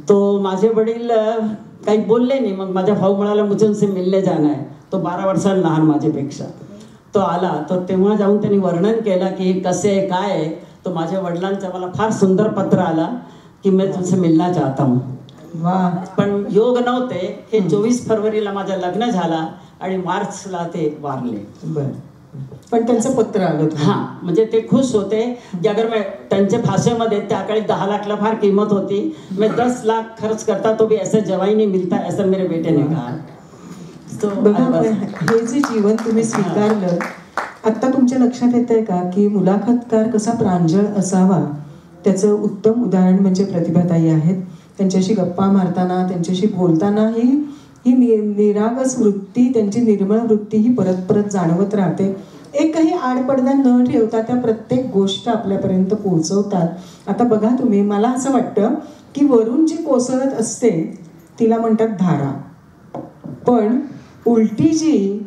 तो माझे वडील काही बोलले नाही. मग माझा भाऊ म्हणाला मुझे उनसे मिलने जाना है. तो 12 वर्षांनी लहान माझ्यापेक्षा. तो आला तर तेव्हा जाऊन त्यांनी वर्णन केलं की हे कसे आहे काय आहे. तो माझ्या वडिलांचं मला फार सुंदर पत्र आला की मैं तुमसे मिलना चाहता हूँ. पण योग नव्हते. हे 24 फरवरीला माझं लग्न झाला आणि मार्चला ते वारले. पण त्यांचं पत्र आलं. हां, म्हणजे ते खुश होते की अगर मैं त्यांच्या भाषेमध्ये त्या काळी 10 लाखला फार किंमत होती. मैं 10 लाख खर्च करता तो भी ऐसा जवाई नहीं मिलता ऐसा मेरे बेटे ने कहा. हे जे जीवन तुम्ही स्वीकारलं, आता तुमच्या लक्षात येतंय का की मुलाखतकार कसा प्रांजळ असावा? त्याचं उत्तम उदाहरण म्हणजे प्रतिभाताई आहेत. त्यांच्याशी गप्पा मारताना, त्यांच्याशी बोलताना ही निरागस वृत्ती, त्यांची निर्मळ वृत्ती ही परत परत जाणवत राहते. एक काही आडपडदा न ठेवता त्या प्रत्येक गोष्ट आपल्यापर्यंत पोहोचवतात. आता बघा तुम्ही, मला असं वाटतं की वरून जी कोसळत असते तिला म्हणतात धारा, पण उलटी जी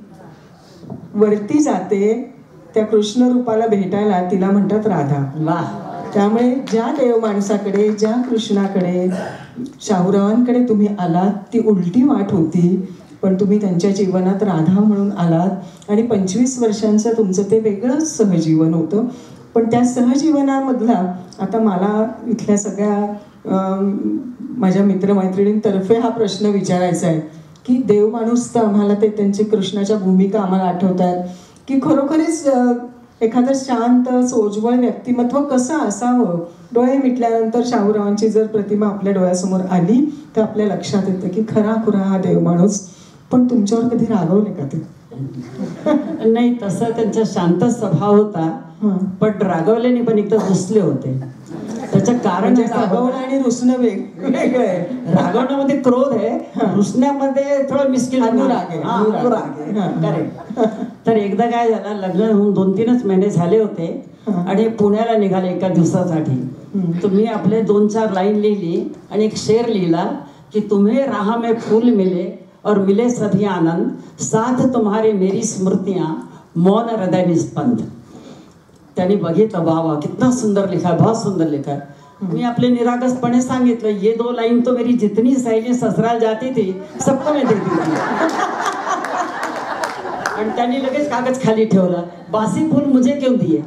वरती जाते त्या कृष्ण रूपाला भेटायला तिला म्हणतात राधा. वाह. त्यामुळे ज्या देव माणसाकडे, ज्या कृष्णाकडे, शाहूरावांकडे तुम्ही आलात ती उलटी वाट होती, पण तुम्ही त्यांच्या जीवनात राधा म्हणून आलात आणि 25 वर्षांचं तुमचं ते वेगळंच सहजीवन होतं. पण त्या सहजीवनामधला आता मला इथल्या सगळ्या माझ्या मित्रमैत्रिणींतर्फे हा प्रश्न विचारायचा आहे की देव माणूस तर आम्हाला ते त्यांची कृष्णाच्या भूमिका आम्हाला आठवत आहेत की खरोखरीच एखादं शांत सोज्वळ व्यक्तिमत्व कसं असावं? डोळे मिटल्यानंतर शाहूरावांची जर प्रतिमा आपल्या डोळ्यासमोर आली तर आपल्या लक्षात येतं की खरा हा देव माणूस. पण तुमच्यावर कधी रागवले का ते? नाही, तसं त्यांचा शांत स्वभाव होता, पण रागवले नाही, पण एकदा रुसले होते. त्याचं कारण रागवणं आणि रुसणं वेगळं आहे. रागवण्यामध्ये क्रोध आहे, रुसण्यामध्ये थोडं मिस्किल अनुराग आहे. तर एकदा काय झालं, लग्न होऊन 2-3च महिने झाले होते आणि पुण्याला निघाले एका दिवसासाठी. तर मी आपले 2-4 लाईन लिहिली आणि एक शेर लिहिला की तुम्हें राह में फूल मिले और मिले सभी आनंद, साथ तुम्हारे मेरी स्मृतियां, मौन हृदय निस्पंद. त्यांनी बघितलं, वा कितना सुंदर लिखा, बहुत सुंदर लिखा. मी आपले निरागसपणे सांगितलं, ये 2 लाइन तो मेरी जितनी सहेली ससुराल जाती थी सबको मैं देती थी. आणि त्यांनी लगेच कागद खाली ठेवला, बासी फूल मुझे क्यों दिए.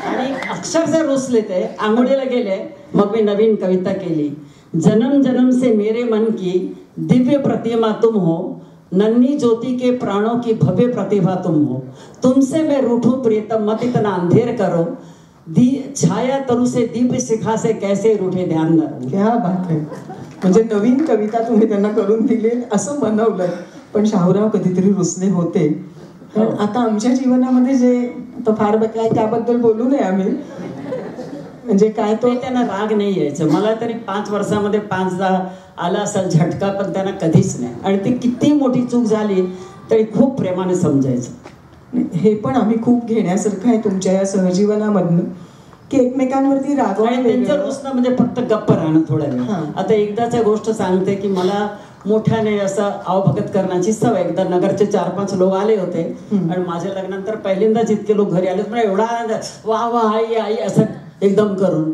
आणि अक्षरशः रुसले ते, आंघोळीला गेले. मग मी नवीन कविता केली. जन्म जन्म से मेरे मन की दिव्य प्रतिमा तुम हो, नन्ही ज्योति के प्राणों की भव्य प्रतिभा तुम हो, तुमसे मैं रूठूं प्रियतम मत इतना अंधेर करो, छाया तरु से दिव्य शिखा से कैसे रूठे ध्यान धरो. क्या बात आहे. म्हणजे नवीन कविता तुम्ही त्यांना करून दिली असं बनवलं. पण शाहूराव कधीतरी रुसले होते. कारण आता आमच्या जीवनामध्ये जे तर फार काय त्याबद्दल बोलू नये आम्ही, म्हणजे काय तो त्यांना राग नाही यायचं. मला तरी 5 वर्षामध्ये 5दा आला असेल झटका, पण त्यांना कधीच नाही. आणि ती किती मोठी चूक झाली तरी खूप प्रेमाने समजायचं. हे पण आम्ही खूप घेण्यासारखं आहे तुमच्या या सहजीवनामधनं की एकमेकांवरती राग. त्यांचं रुसणं म्हणजे फक्त गप्प राहणं थोड्या वेळ. आता एकदाच्या गोष्ट सांगते की मला मोठ्याने असं आवभगत करण्याची सवय. एकदा नगरचे 4-5 लोक आले होते आणि माझ्या लग्नानंतर पहिल्यांदाच इतके लोक घरी आले. म्हणजे एवढा आनंद, वा आई आई असं एकदम करून.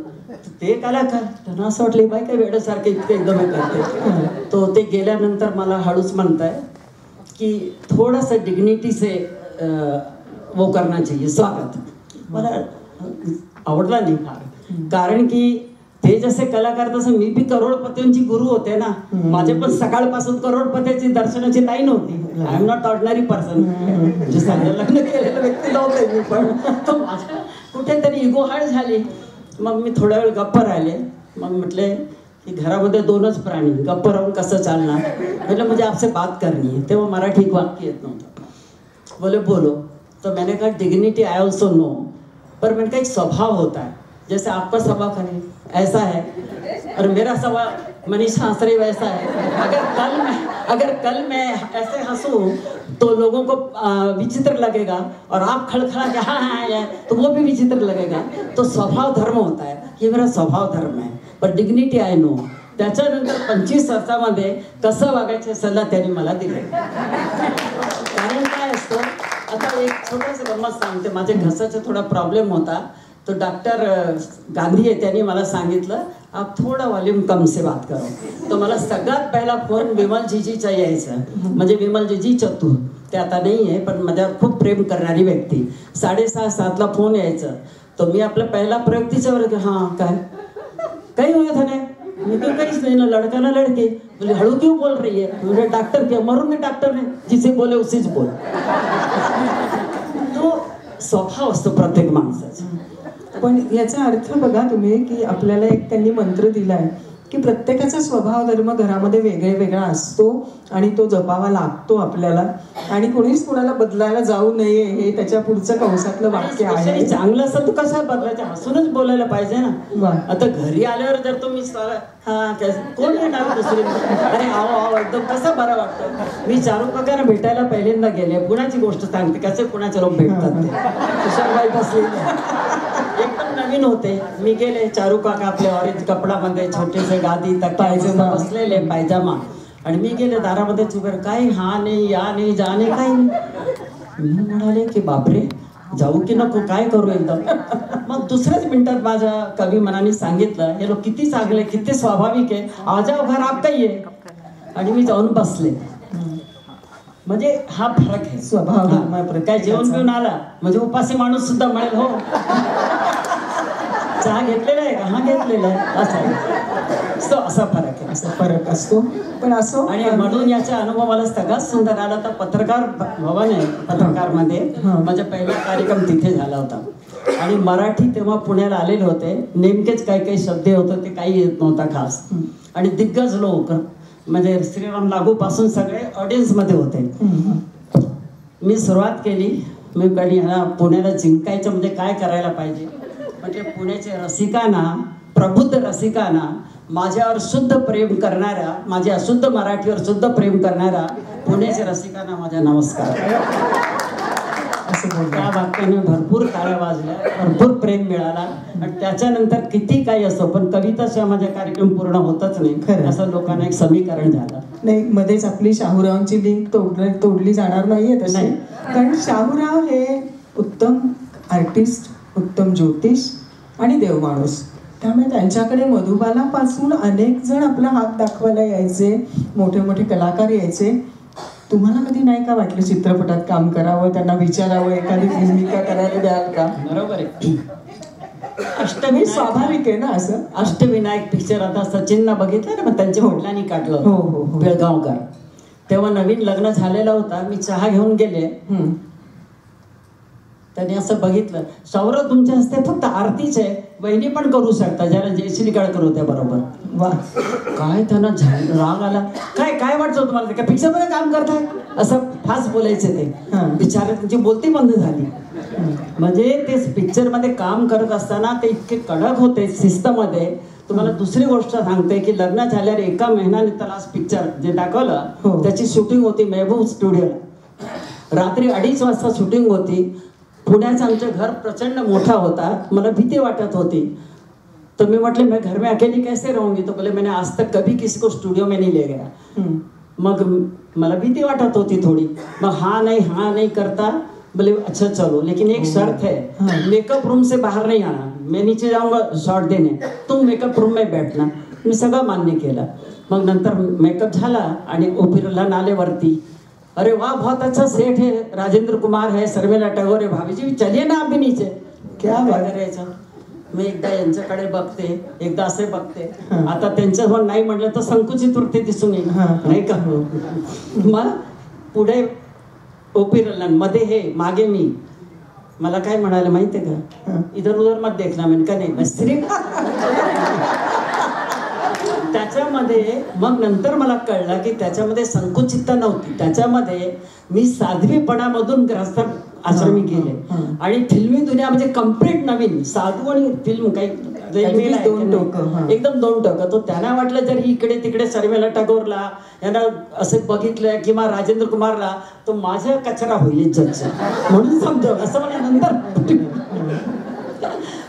ते कलाकार त्यांना असं वाटलं बाई काय वेड्यासारखं इतकं एकदम करते. तो ते गेल्यानंतर मला हळूच म्हणताय की थोडंसं डिग्निटी से वो करना चाहिए स्वागत. मला आवडला नाही फार, कारण की ते जसे कलाकार तसं मी बी करोडपतींची गुरु होते ना. माझे पण सकाळपासून करोडपतीची दर्शनाची लाईन होती. I am not ordinary person. लग्न केलेलं व्यक्ती नव्हते मी, पण कुठेतरी इगो हर्ट झाली. मग मी थोडा वेळ गप्प राहिले. मग म्हटले की घरामध्ये 2च प्राणी, गप्प राहून कसं चालणार. म्हटलं मुझे आपसे बात करनी है. तेव्हा मराठी वाक्य येत नव्हतं. बोले बोलो. तो मैंने कहा डिग्निटी आई ऑल्सो नो, पर मैंने कहा एक स्वभाव होता है, जैसे आपका स्वभाव ऐसा है और मेरा स्वभाव मनीष आंसरे वैसा है. अगर कल मैं ऐसे हंसूं तो लोगों को विचित्र लगेगा और आप खड़खड़ा के हाँ तो वो भी विचित्र लगेगा. तो स्वभाव धर्म होता है, ये मेरा स्वभाव धर्म है. पर डिग्निटी आय नो. त्याच्यानंतर 25 वर्षामध्ये कसं वागायचं सल्ला त्यांनी मला दिले. कारण काय असतं, आता एक छोटंसं गंमत सांगते. माझ्या घसाचा थोडा प्रॉब्लेम होता, तो डॉक्टर गांधी आहे, त्यांनी मला सांगितलं आप थोडा वॉल्यूम कम से बात करो. तो मला सगळ्यात पहिला फोन विमलजीजीचा यायचा. म्हणजे विमलजीजी चतुर, ते आता नाही आहे, पण माझ्यावर खूप प्रेम करणारी व्यक्ती. 6:30-7ला फोन यायचं. तो मी आपला पहिला प्रयोग तिच्यावर, हां काय काही होत नाही. मी तो काहीच नाही ना, लड़का ना लड़के. बोले हळू क्यों बोल रही है? मुझे डॉक्टर क्या मरून मी डॉक्टर ने जिसे बोले उसीच बोल. तो स्वभाव असतो प्रत्येक माणसाचा. पण याचा अर्थ बघा तुम्ही की आपल्याला एक त्यांनी मंत्र दिलाय की प्रत्येकाचा स्वभाव धर्म घरामध्ये वेगळा असतो आणि तो जपावा लागतो आपल्याला, आणि कोणीच कोणाला बदलायला जाऊ नये हे त्याच्या पुढचं कंसातलं वाक्य आहे. चांगलं असं तू कसं बदलायचं, हसूनच बोलायला पाहिजे ना. आता घरी आल्यावर जर तुम्ही कोण येणार दुसरी, अरे आहो आहो एकदम कसं बरं वाटतं. मी चारू काकांना भेटायला पहिल्यांदा गेले, कुणाची गोष्ट सांगते कसे कुणाचे लोक भेटतात ते. तुषारबाई बसलेले एकदम नवीन होते. मी गेले, चारू काका आपल्या ऑरेंज कपडामध्ये छोटेसे गादी पायजामा बसलेले पायजामा, आणि मी गेले दारामध्ये चुकर, काही हा नाही या नाही जा नाही काही नाही. मी म्हणाले की बापरे जाऊ की नको, काय करू एकदम. मग दुसऱ्याच मिनिटात माझ्या कवी मनाने सांगितलं हे लोक किती चांगले किती स्वाभाविक आहे, आ जाओ घर आप काही आहे. आणि मी जाऊन बसले. म्हणजे हा फरक आहे स्वभाव. काय जेवण घेऊन आला म्हणजे उपासी माणूस सुद्धा म्हणेल हो चहा घेतलेला आहे का, हा घेतलेला आहे, असं असा फरक आहे. असा फरक असतो. पण असो, आणि म्हणून याचा अनुभव मला सगळ्यात सुंदर आला. तर पत्रकार भवन आहे, पत्रकार मध्ये माझा पहिला कार्यक्रम तिथे झाला होता. आणि मराठी तेव्हा पुण्याला आलेले होते. नेमकेच काही काही शब्द होते ते काही येत नव्हता खास. आणि दिग्गज लोक म्हणजे श्रीराम लागू पासून सगळे ऑडियन्स मध्ये होते. मी सुरुवात केली. मी कधी पुण्याला जिंकायचं म्हणजे काय करायला पाहिजे, म्हणजे पुण्याचे रसिकांना, प्रबुद्ध रसिकांना, माझ्यावर शुद्ध प्रेम करणाऱ्या, माझ्या अशुद्ध मराठीवर शुद्ध प्रेम करणाऱ्या पुण्याच्या रसिकांना माझा नमस्कार. असं त्या वाक्याने भरपूर टाळ्या वाजल्या, भरपूर प्रेम मिळाला. आणि त्याच्यानंतर किती काही असो पण कविताशिवाय माझा कार्यक्रम पूर्ण होतच नाही, खरं असं लोकांना एक समीकरण झालं. नाही, मध्येच आपली शाहूरावांची लिंक तोडली जाणार नाहीये तशी. कारण शाहूराव हे उत्तम आर्टिस्ट, उत्तम ज्योतिष आणि देवमाणूस. त्यामुळे त्यांच्याकडे मधुबालापासून अनेक जण आपला हात दाखवायला यायचे, मोठे मोठे कलाकार यायचे. तुम्हाला कधी नाही का वाटलं चित्रपटात काम करावं, त्यांना विचारावं एखादी भूमिका करायला द्याल का? बरोबर आहे. अष्टविनायक स्वाभाविक आहे ना असं. अष्टविनायक पिक्चर आता सचिनना बघितलं ना, मग त्यांच्या वडिलांनी काढलं. हो हो, बेळगावकर. तेव्हा नवीन लग्न झालेला होता. मी चहा घेऊन गेले. त्यांनी असं बघितलं, सौरभ तुमच्या हस्ते फक्त आरतीच आहे, वहिनी पण करू शकता, ज्याला जयश्री काळकर होत्या बरोबर. वा, काय त्यांना राग आला. काय वाटतं तुम्हाला, काय पिक्चर मध्ये काम करताय असं फास्ट बोलायचे ते. बिचारे त्यांची बोलती बंद झाली. म्हणजे ते पिक्चर मध्ये काम करत असताना ते इतके कडक होते शिस्तमध्ये. तुम्हाला दुसरी गोष्ट सांगते की लग्न झाल्यावर एका महिन्याने त्याला पिक्चर जे दाखवलं त्याची शूटिंग होती महबूब स्टुडिओला. रात्री 2:30 वाजता शूटिंग होती. पुण्याचं आमचं घर प्रचंड मोठा होता. मला भीती वाटत होती. तो मैं म्हटले मैं घर में अकेली कैसे रहूंगी. तो बोले मैंने आज तक कभी किसी को स्टूडियो में नहीं ले गया. मग मला भीती वाटत होती थोड़ी. मग हाँ नहीं करता. बोले अच्छा चलो, लेकिन एक शर्त है, मेकअप रूम से बाहर नहीं आना. मैं नीचे जाऊंगा शॉट देने, तुम मेकअप रूम में बैठना. मी सगळं मान्य केलं. मग नंतर मेकअप झाला आणि ओपेराला नालेवरती, अरे वाह बहुत अच्छा सेट है, राजेंद्र कुमार है, शर्मिला टैगोर है, भाभी जी चलिए ना आप भी नीचे. क्या वगैरेचं. मी एकदा यांच्याकडे बघते, एकदा असे बघते. आता त्यांच्यावर नाही म्हटलं तर संकुचित वृत्ती दिसून येईल नाही का. मग पुढे ओपेरा मध्ये हे मागे मी, मला काय म्हणाले माहितीये का, इधर उधर मत देखना. म्हणजे का नाही सिर्फ त्याच्यामध्ये. मग नंतर मला कळलं की त्याच्यामध्ये संकुचितता नव्हती, त्याच्यामध्ये मी साध्वीपणामधून ग्रस्त आश्रमी गेले. आणि फिल्मी दुनिया म्हणजे कम्प्लीट नवीन. साधू आणि फिल्म काही एकदम दोन टोकं. तो त्यांना वाटलं जर इकडे तिकडे शर्मिला टागोरला यांना असं बघितलं किंवा राजेंद्र कुमारला तो माझा कचरा होईल जज म्हणून समजव असं मला नंतर.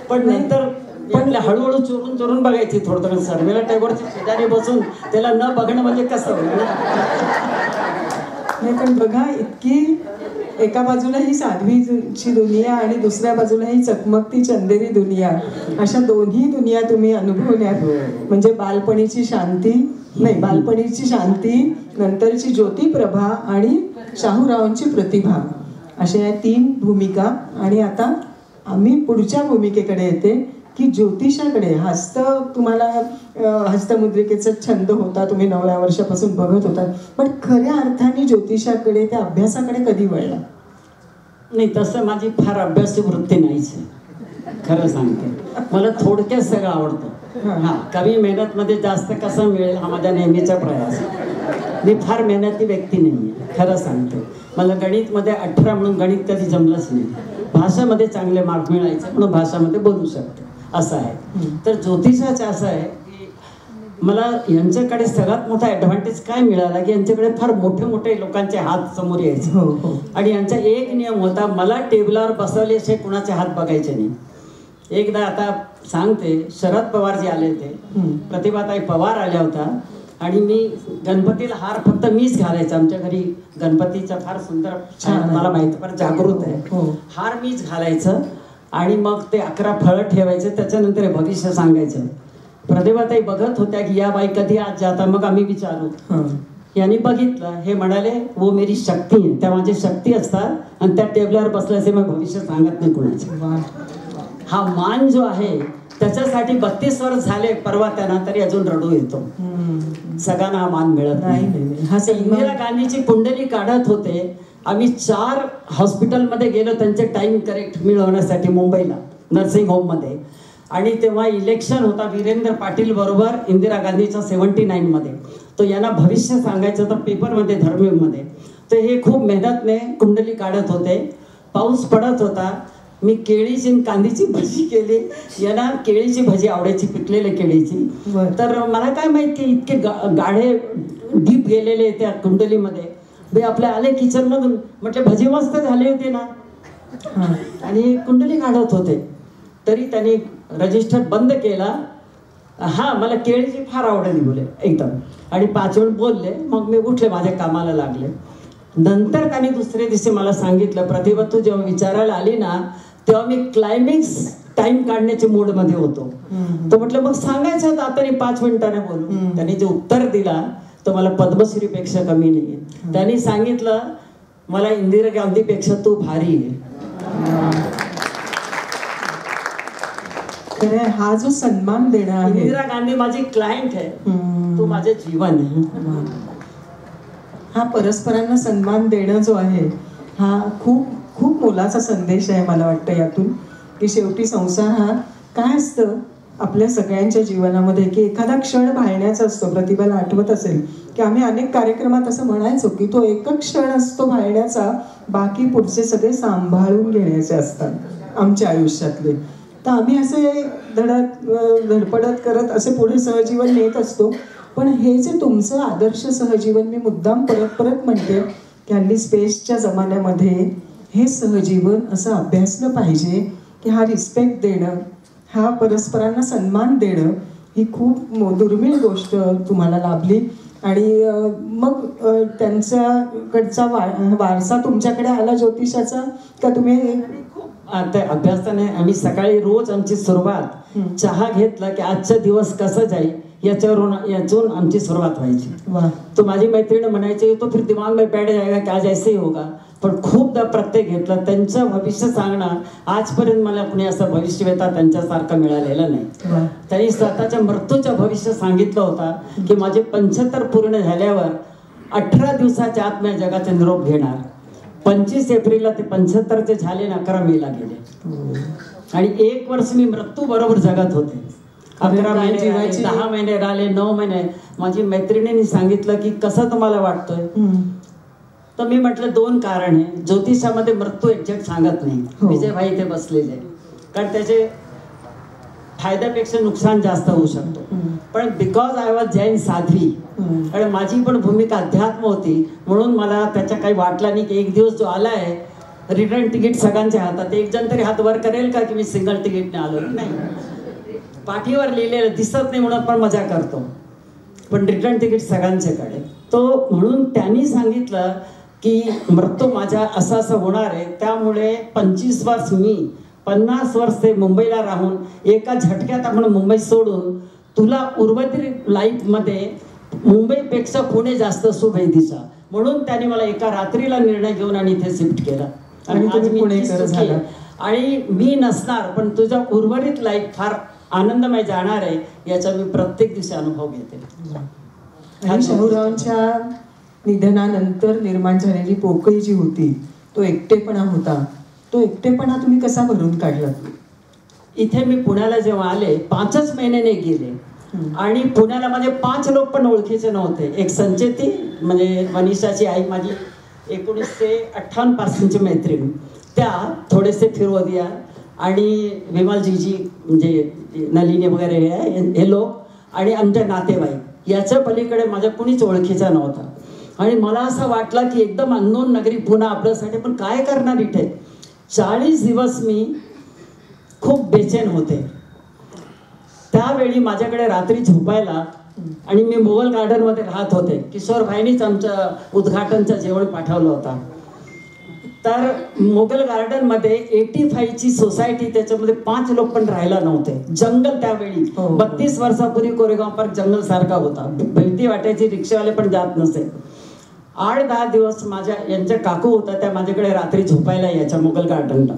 पण नंतर पण हळूहळू चोरून बघायची थोडं. शर्मिला टागोरच्या शेजारी बसून त्याला न बघणं म्हणजे कसं होईल. पण बघा, इतकी एका बाजूला ही साध्वीची दुनिया आणि दुसऱ्या बाजूला ही चकमकती चंदेरी दुनिया, अशा दोन्ही दुनिया तुम्ही अनुभवल्यात. म्हणजे बालपणीची शांती, नाही बालपणीची शांती, नंतरची ज्योतिप्रभा आणि शाहूरावांची प्रतिभा, अशा या 3 भूमिका. आणि आता आम्ही पुढच्या भूमिकेकडे येते की ज्योतिषाकडे. तुम्हाला हस्तमुद्रिकेचा छंद होता, तुम्ही 9व्या वर्षापासून बघत होता, पण खऱ्या अर्थाने ज्योतिषाकडे, त्या अभ्यासाकडे कधी वळला? नाही, तसं माझी फार अभ्यासू वृत्ती नाहीच आहे, खरं सांगते. मला थोडक्यात सगळं आवडतं. हा, कमी मेहनतमध्ये जास्त कसं मिळेल हा माझा नेहमीचा प्रयास. मी फार मेहनती व्यक्ती नाही आहे, खरं सांगते. मला गणितमध्ये 18 म्हणून गणित कधी जमलंच नाही. भाषेमध्ये चांगले मार्क मिळायचे म्हणून भाषामध्ये बोलू शकते, असं आहे. तर ज्योतिषाचं असं आहे की मला यांच्याकडे सगळ्यात मोठा ॲडव्हान्टेज काय मिळाला की यांच्याकडे फार मोठे मोठे लोकांचे हात समोर यायचे. आणि यांचा एक नियम होता, मला टेबलावर बसवल्याशिवाय कुणाचे हात बघायचे नाही. एकदा आता सांगते, शरद पवार जे आले होते, प्रतिभाताई पवार आल्या होत्या, आणि मी गणपतीला हार फक्त मीच घालायचा. आमच्या घरी गणपतीचा फार सुंदर, मला माहिती फार जागृत आहे, हार मीच घालायचं. आणि मग ते 11 फळं ठेवायचे, त्याच्यानंतर भविष्य सांगायचं. प्रतिभाताई बघत होत्या की या बाई कधी आज जाता. मग आम्ही विचारू, यांनी बघितलं, हे म्हणाले वो मेरी शक्ती आहे, त्या माझी शक्ती असतात, आणि त्या टेबलावर बसल्याचे मग भविष्य सांगत नाही कुणाचे. हा मान जो आहे त्याच्यासाठी 32 वर्ष झाले, परवा त्यांना तरी अजून रडू येतो. सगळ्यांना हा मान मिळत नाही. इंदिरा गांधीची कुंडली काढत होते, आम्ही 4 हॉस्पिटलमध्ये गेलो त्यांचे टाइम करेक्ट मिळवण्यासाठी मुंबईला, नर्सिंग होममध्ये. आणि तेव्हा इलेक्शन होता वीरेंद्र पाटील बरोबर इंदिरा गांधीचा 79 मध्ये. तो यांना भविष्य सांगायचं होतं पेपरमध्ये, धर्ममध्ये. तर हे खूप मेहनतने कुंडली काढत होते. पाऊस पडत होता. मी केळीची कांदीची भजी केली. यांना केळीची भजी आवडायची, पिकलेले केळीची. तर मला काय माहिती इतके गाढे डीप गेलेले त्या कुंडलीमध्ये. आपले आले किचन मधून, म्हटले भजी मस्त झाले होते ना, आणि कुंडली काढत होते. तरी त्यांनी रजिस्टर बंद केला. हा, मला केळीची फार आवडली बोले एकदम, आणि 5 वेळ बोलले. मग मी उठले, माझ्या कामाला लागले. नंतर त्यांनी दुसऱ्या दिवशी मला सांगितलं, प्रतिभा तू जेव्हा विचारायला आली ना, तेव्हा मी क्लायमॅक्स टाइम काढण्याच्या मूड मध्ये होतो. तो म्हटलं मग सांगायचं होतं आता 5 मिनिटाने बोलू. त्यांनी जे उत्तर दिला तो मला पद्मश्री पेक्षा कमी नाहीये. त्यांनी सांगितलं, मला इंदिरा गांधीपेक्षा तू भारी आहे. हा जो सन्मान देणं आहे, इंदिरा गांधी माझी क्लायंट आहे, तू माझे जीवन आहे. हा परस्परांना सन्मान देणं जो आहे, हा खूप खूप मोलाचा संदेश आहे मला वाटतं यातून. की शेवटी संसार हा काय असतं आपल्या सगळ्यांच्या जीवनामध्ये, की एखादा क्षण भाळण्याचा असतो. प्रतिभाला आठवत असेल की आम्ही अनेक कार्यक्रमात असं म्हणायचो की तो एकच क्षण असतो भाळण्याचा, बाकी पुढचे सगळे सांभाळून घेण्याचे असतात आमच्या आयुष्यातले. तर आम्ही असे धडपडत करत असे पुढे सहजीवन नेत असतो. पण हे जे तुमचं आदर्श सहजीवन, मी मुद्दाम परत परत म्हणते की हल्ली स्पेसच्या जमान्यामध्ये हे सहजीवन असं अभ्यासलं पाहिजे की हा रिस्पेक्ट देणं, हा परस्परांना सन्मान देणं, ही खूप दुर्मिळ गोष्ट तुम्हाला लाभली. आणि मग त्यांच्याकडचा वारसा तुमच्याकडे आला ज्योतिषाचा का तुम्ही? आता अभ्यासाने आम्ही सकाळी रोज आमची सुरुवात चहा घेतला की आजचा दिवस कसा जाईल याच्यावरून आमची सुरुवात व्हायची. तो माझी मैत्रीण म्हणायची तो फिर दिमाग में बैठ जाएगा की आज ऐसे ही होगा. पण खूपदा प्रत्येक घेतला. त्यांचं भविष्य सांगणं आजपर्यंत मला कुणी असं भविष्यवेता त्यांच्यासारखं मिळालेलं नाही. त्यांनी स्वतःच्या मृत्यूचं भविष्य सांगितलं होता की माझे 75 पूर्ण झाल्यावर 18 दिवसाच्या आत मी जगाचे निरोप घेणार. 25 एप्रिलला ते 75चे झाले, 11 मेला गेले. आणि 1 वर्ष मी मृत्यू बरोबर जगत होते. 11 महिने, 10 महिने राहिले, 9 महिने. माझी मैत्रिणींनी सांगितलं की कसं तुम्हाला वाटतोय. तर मी म्हटलं 2 कारण आहे. ज्योतिषामध्ये मृत्यू एक्झॅक्ट सांगत नाही. विजयभाई इथे बसलेले, कारण त्याचे फायद्यापेक्षा नुकसान जास्त होऊ शकतो. पण because I was Jain Sadhvi, कारण माझी पण भूमिका अध्यात्म होती, म्हणून मला त्याच्या काही वाटला नाही की एक दिवस जो आलाय रिटर्न तिकीट सगळ्यांच्या हातात. एक जण तरी हात वर करेल का की मी सिंगल तिकीटने आलो नाही. पाठीवर लिहिलेलं दिसत नाही म्हणून पण मजा करतो, पण रिटर्न तिकीट सगळ्यांच्याकडे. तो म्हणून त्यांनी सांगितलं की मृत्यू माझ्या असं असं होणार आहे, त्यामुळे 25 वर्ष मी 50 वर्ष ते मुंबईला राहून एका झटक्यात आपण मुंबई सोडून तुला उर्वरित लाईफमध्ये मुंबईपेक्षा पुणे जास्त शुभे दिशा, म्हणून त्याने मला एका रात्रीला निर्णय घेऊन आणि इथे शिफ्ट केला आणि आज मी पुणेकर झाला. आणि मी नसणार पण तुझा उर्वरित लाईफ फार आनंदमय जाणार आहे याचा मी प्रत्येक दिवशी अनुभव घेते. आणि शाहूरावांच्या निधनानंतर निर्माण झालेली पोकळी जी होती, तो एकटेपणा होता, तो एकटेपणा तुम्ही कसा भरून काढला? इथे मी पुण्याला जेव्हा आले 5च महिन्याने गेले आणि पुण्याला माझे 5 लोक पण ओळखीचे नव्हते. एक संचेती म्हणजे मनीषाची आई, माझी 1958 पासूनची मैत्रीण, त्या थोडेसे फिरोदिया आणि विमलजीजी म्हणजे नलिनी वगैरे हे लोक आणि आमचे नातेवाईक, याच्या पलीकडे माझ्या कुणीच ओळखीचा नव्हता. आणि मला असं वाटलं की एकदम अननोन नगरी पुन्हा आपल्यासाठी, पण काय करणार इथे. 40 दिवस मी खूप बेचैन होते. त्यावेळी माझ्याकडे रात्री झोपायला, आणि मी मोगल गार्डनमध्ये राहत होते, किशोर भाईनीच आमचं उद्घाटनचं जेवण पाठवलं होतं. तर मोगल गार्डनमध्ये 85ची सोसायटी, त्याच्यामध्ये 5 लोक पण राहायला नव्हते. जंगल त्यावेळी 32 वर्षापूर्वी कोरेगाव पार्क जंगल सारखा होता, भीती वाटायची, रिक्षावाले पण जात नसे. 8-10 दिवस माझ्या यांच्या काकू होता, त्या माझ्याकडे रात्री झोपायला यायच्या मोगल गार्डनला.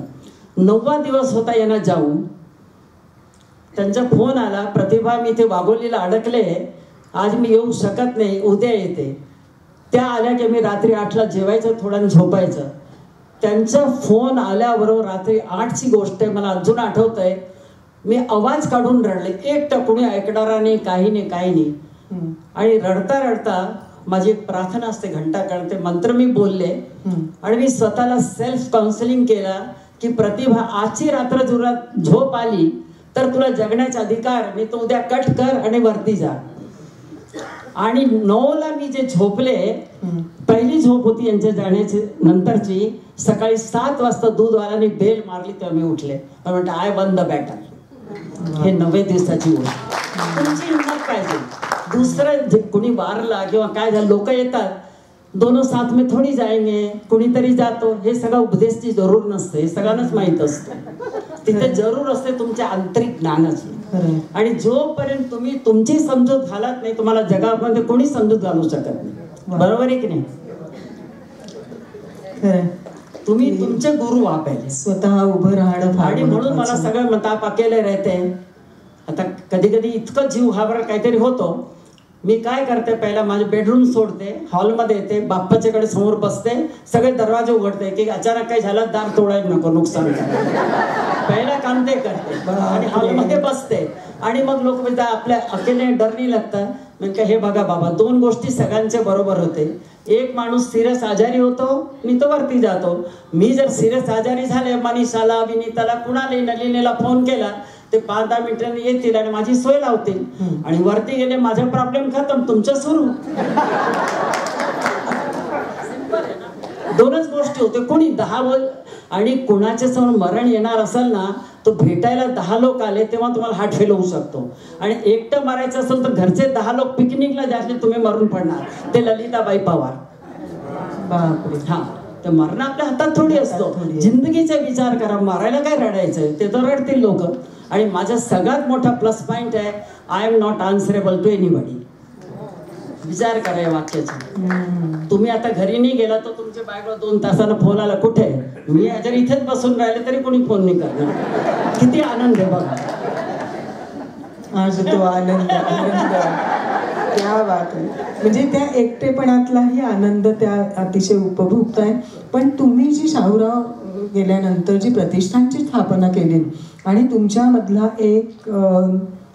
9वा दिवस होता यांना जाऊन, त्यांचा फोन आला, प्रतिभा मी इथे वाघोलीला अडकले, आज मी येऊ शकत नाही, उद्या येते. त्या आल्या की मी रात्री 8ला जेवायचं, थोडं झोपायचं. त्यांचा फोन आल्याबरोबर रात्री 8ची गोष्ट आहे, मला अजून आठवत आहे. मी आवाज काढून रडले, एकटं कुणी ऐकणारा नाही, काही नाही. आणि रडता रडता माझी एक प्रार्थना असते, घंटा कळते, मंत्र मी बोलले आणि मी स्वतःला सेल्फ काउन्सिलिंग केला की प्रतिभा, आजची रात्र तुला झोप आली तर तुला जगण्याचा अधिकार, मी तो उद्या कट कर आणि वरती जा. आणि 9ला मी जे झोपले, पहिली झोप होती यांच्या जाण्याची नंतरची. सकाळी 7 वाजता दूधवाल्याने बेल मारली तेव्हा मी उठले, म्हणते आय वन द बॅटल. हे 90 दिवसाची गोष्ट. तुमची हिंमत पाहिजे. दुसरं कोणी वारला किंवा काय झालं, लोक येतात, दोनों साथ में थोडी जाएंगे, कुणीतरी जातो, हे सगळं उपदेशची जरूर नसते, हे सगळ्यांनाच माहीत असतं. तिथे जरूर असते तुमच्या आंतरिक ज्ञानाची. आणि जोपर्यंत तुम्ही तुमची समजूत घालत नाही, तुम्हाला जगामध्ये कोणी समजूत घालू शकत नाही. बरोबर आहे की नाही? तुम्ही तुमचे गुरु व्हा पहिले, स्वतः उभं राहणं. आणि म्हणून मला सगळं म्हणतात अकेले राहते. आता कधी कधी इतकं जीव घाबर काहीतरी होतो. मी काय करते, पहिला माझे बेडरूम सोडते, हॉलमध्ये येते, बाप्पाच्याकडे समोर बसते, सगळे दरवाजे उघडते की अचानक काही झालं दार तोडायला नको, नुकसान पहिला काम ते करते आणि हॉलमध्ये बसते. आणि मग लोक म्हणतात आपल्या अकेले डर नाही लागतं. म्हणजे हे बघा बाबा, 2 गोष्टी सगळ्यांच्या बरोबर होते. एक माणूस सिरियस आजारी होतो आणि तो वरती जातो. मी जर सिरियस आजारी झाले, मनीषाला, विनीताला, कुणाला, नलिनीला फोन केला, ते 5-10 मिनिटांनी येतील आणि माझी सोय लावतील. आणि वरती गेले, माझा प्रॉब्लेम खतम, तुमचं सुरू. 2च गोष्टी होते. कोणी 10 बोल, आणि कुणाच्या समोर मरण येणार असेल ना, तो भेटायला 10 लोक आले तेव्हा तुम्हाला हार्ट फेल होऊ शकतो. आणि एकटं मारायचं असेल तर घरचे 10 लोक पिकनिकला जायचे, तुम्ही मरून पडणार. ते ललिताबाई पवार. हा, तर मरण आपल्या हातात थोडी असतो. जिंदगीचा विचार करा, मारायला काय रडायचं, ते तर रडतील लोक. आणि माझा सगळ्यात मोठा प्लस पॉइंट आहे, I am not answerable to anybody. विचार करा या वाक्याचा. तुम्ही आता घरी नाही गेला तर तुमच्या बायकोला 2 तासाला फोन आला, कुठे, मी जर इथेच बसून राहिले तरी कोणी फोन नाही करणार. किती आनंद आहे बघा. आज तो आनंद, क्या बात आहे. म्हणजे त्या एकटेपणातलाही आनंद त्या अतिशय उपभोगत आहे. पण तुम्ही जी शाहूराव गेल्यानंतर जी प्रतिष्ठानची स्थापना केली आणि तुमच्यामधला एक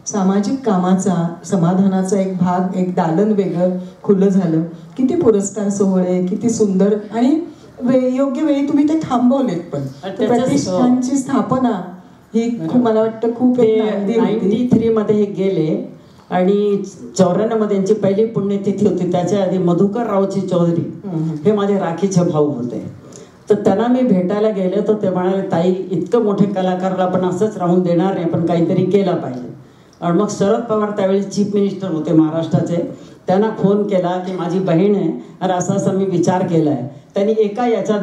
सामाजिक कामाचा, समाधानाचा एक भाग, एक दालन वेगळं खुलं झालं. किती पुरस्कार सोहळे, किती सुंदर, आणि योग्य वेळी तुम्ही ते थांबवलेत. पण प्रतिष्ठानची स्थापना ही मला वाटतं खूप 93 मध्ये हे गेले आणि 94 मध्ये यांची पहिली पुण्यतिथी होती. त्याच्या आधी मधुकर रावची चौधरी हे माझे राखीचे भाऊ होते. तर त्यांना मी भेटायला गेले तर ते म्हणाले, ताई इतकं मोठे कलाकारला पण असंच राहून देणार नाही, पण काहीतरी केलं पाहिजे. आणि मग शरद पवार त्यावेळी चीफ मिनिस्टर होते महाराष्ट्राचे. त्यांना फोन केला की माझी बहीण आहे, आणि असा असा मी विचार केला आहे त्यांनी एका याच्यात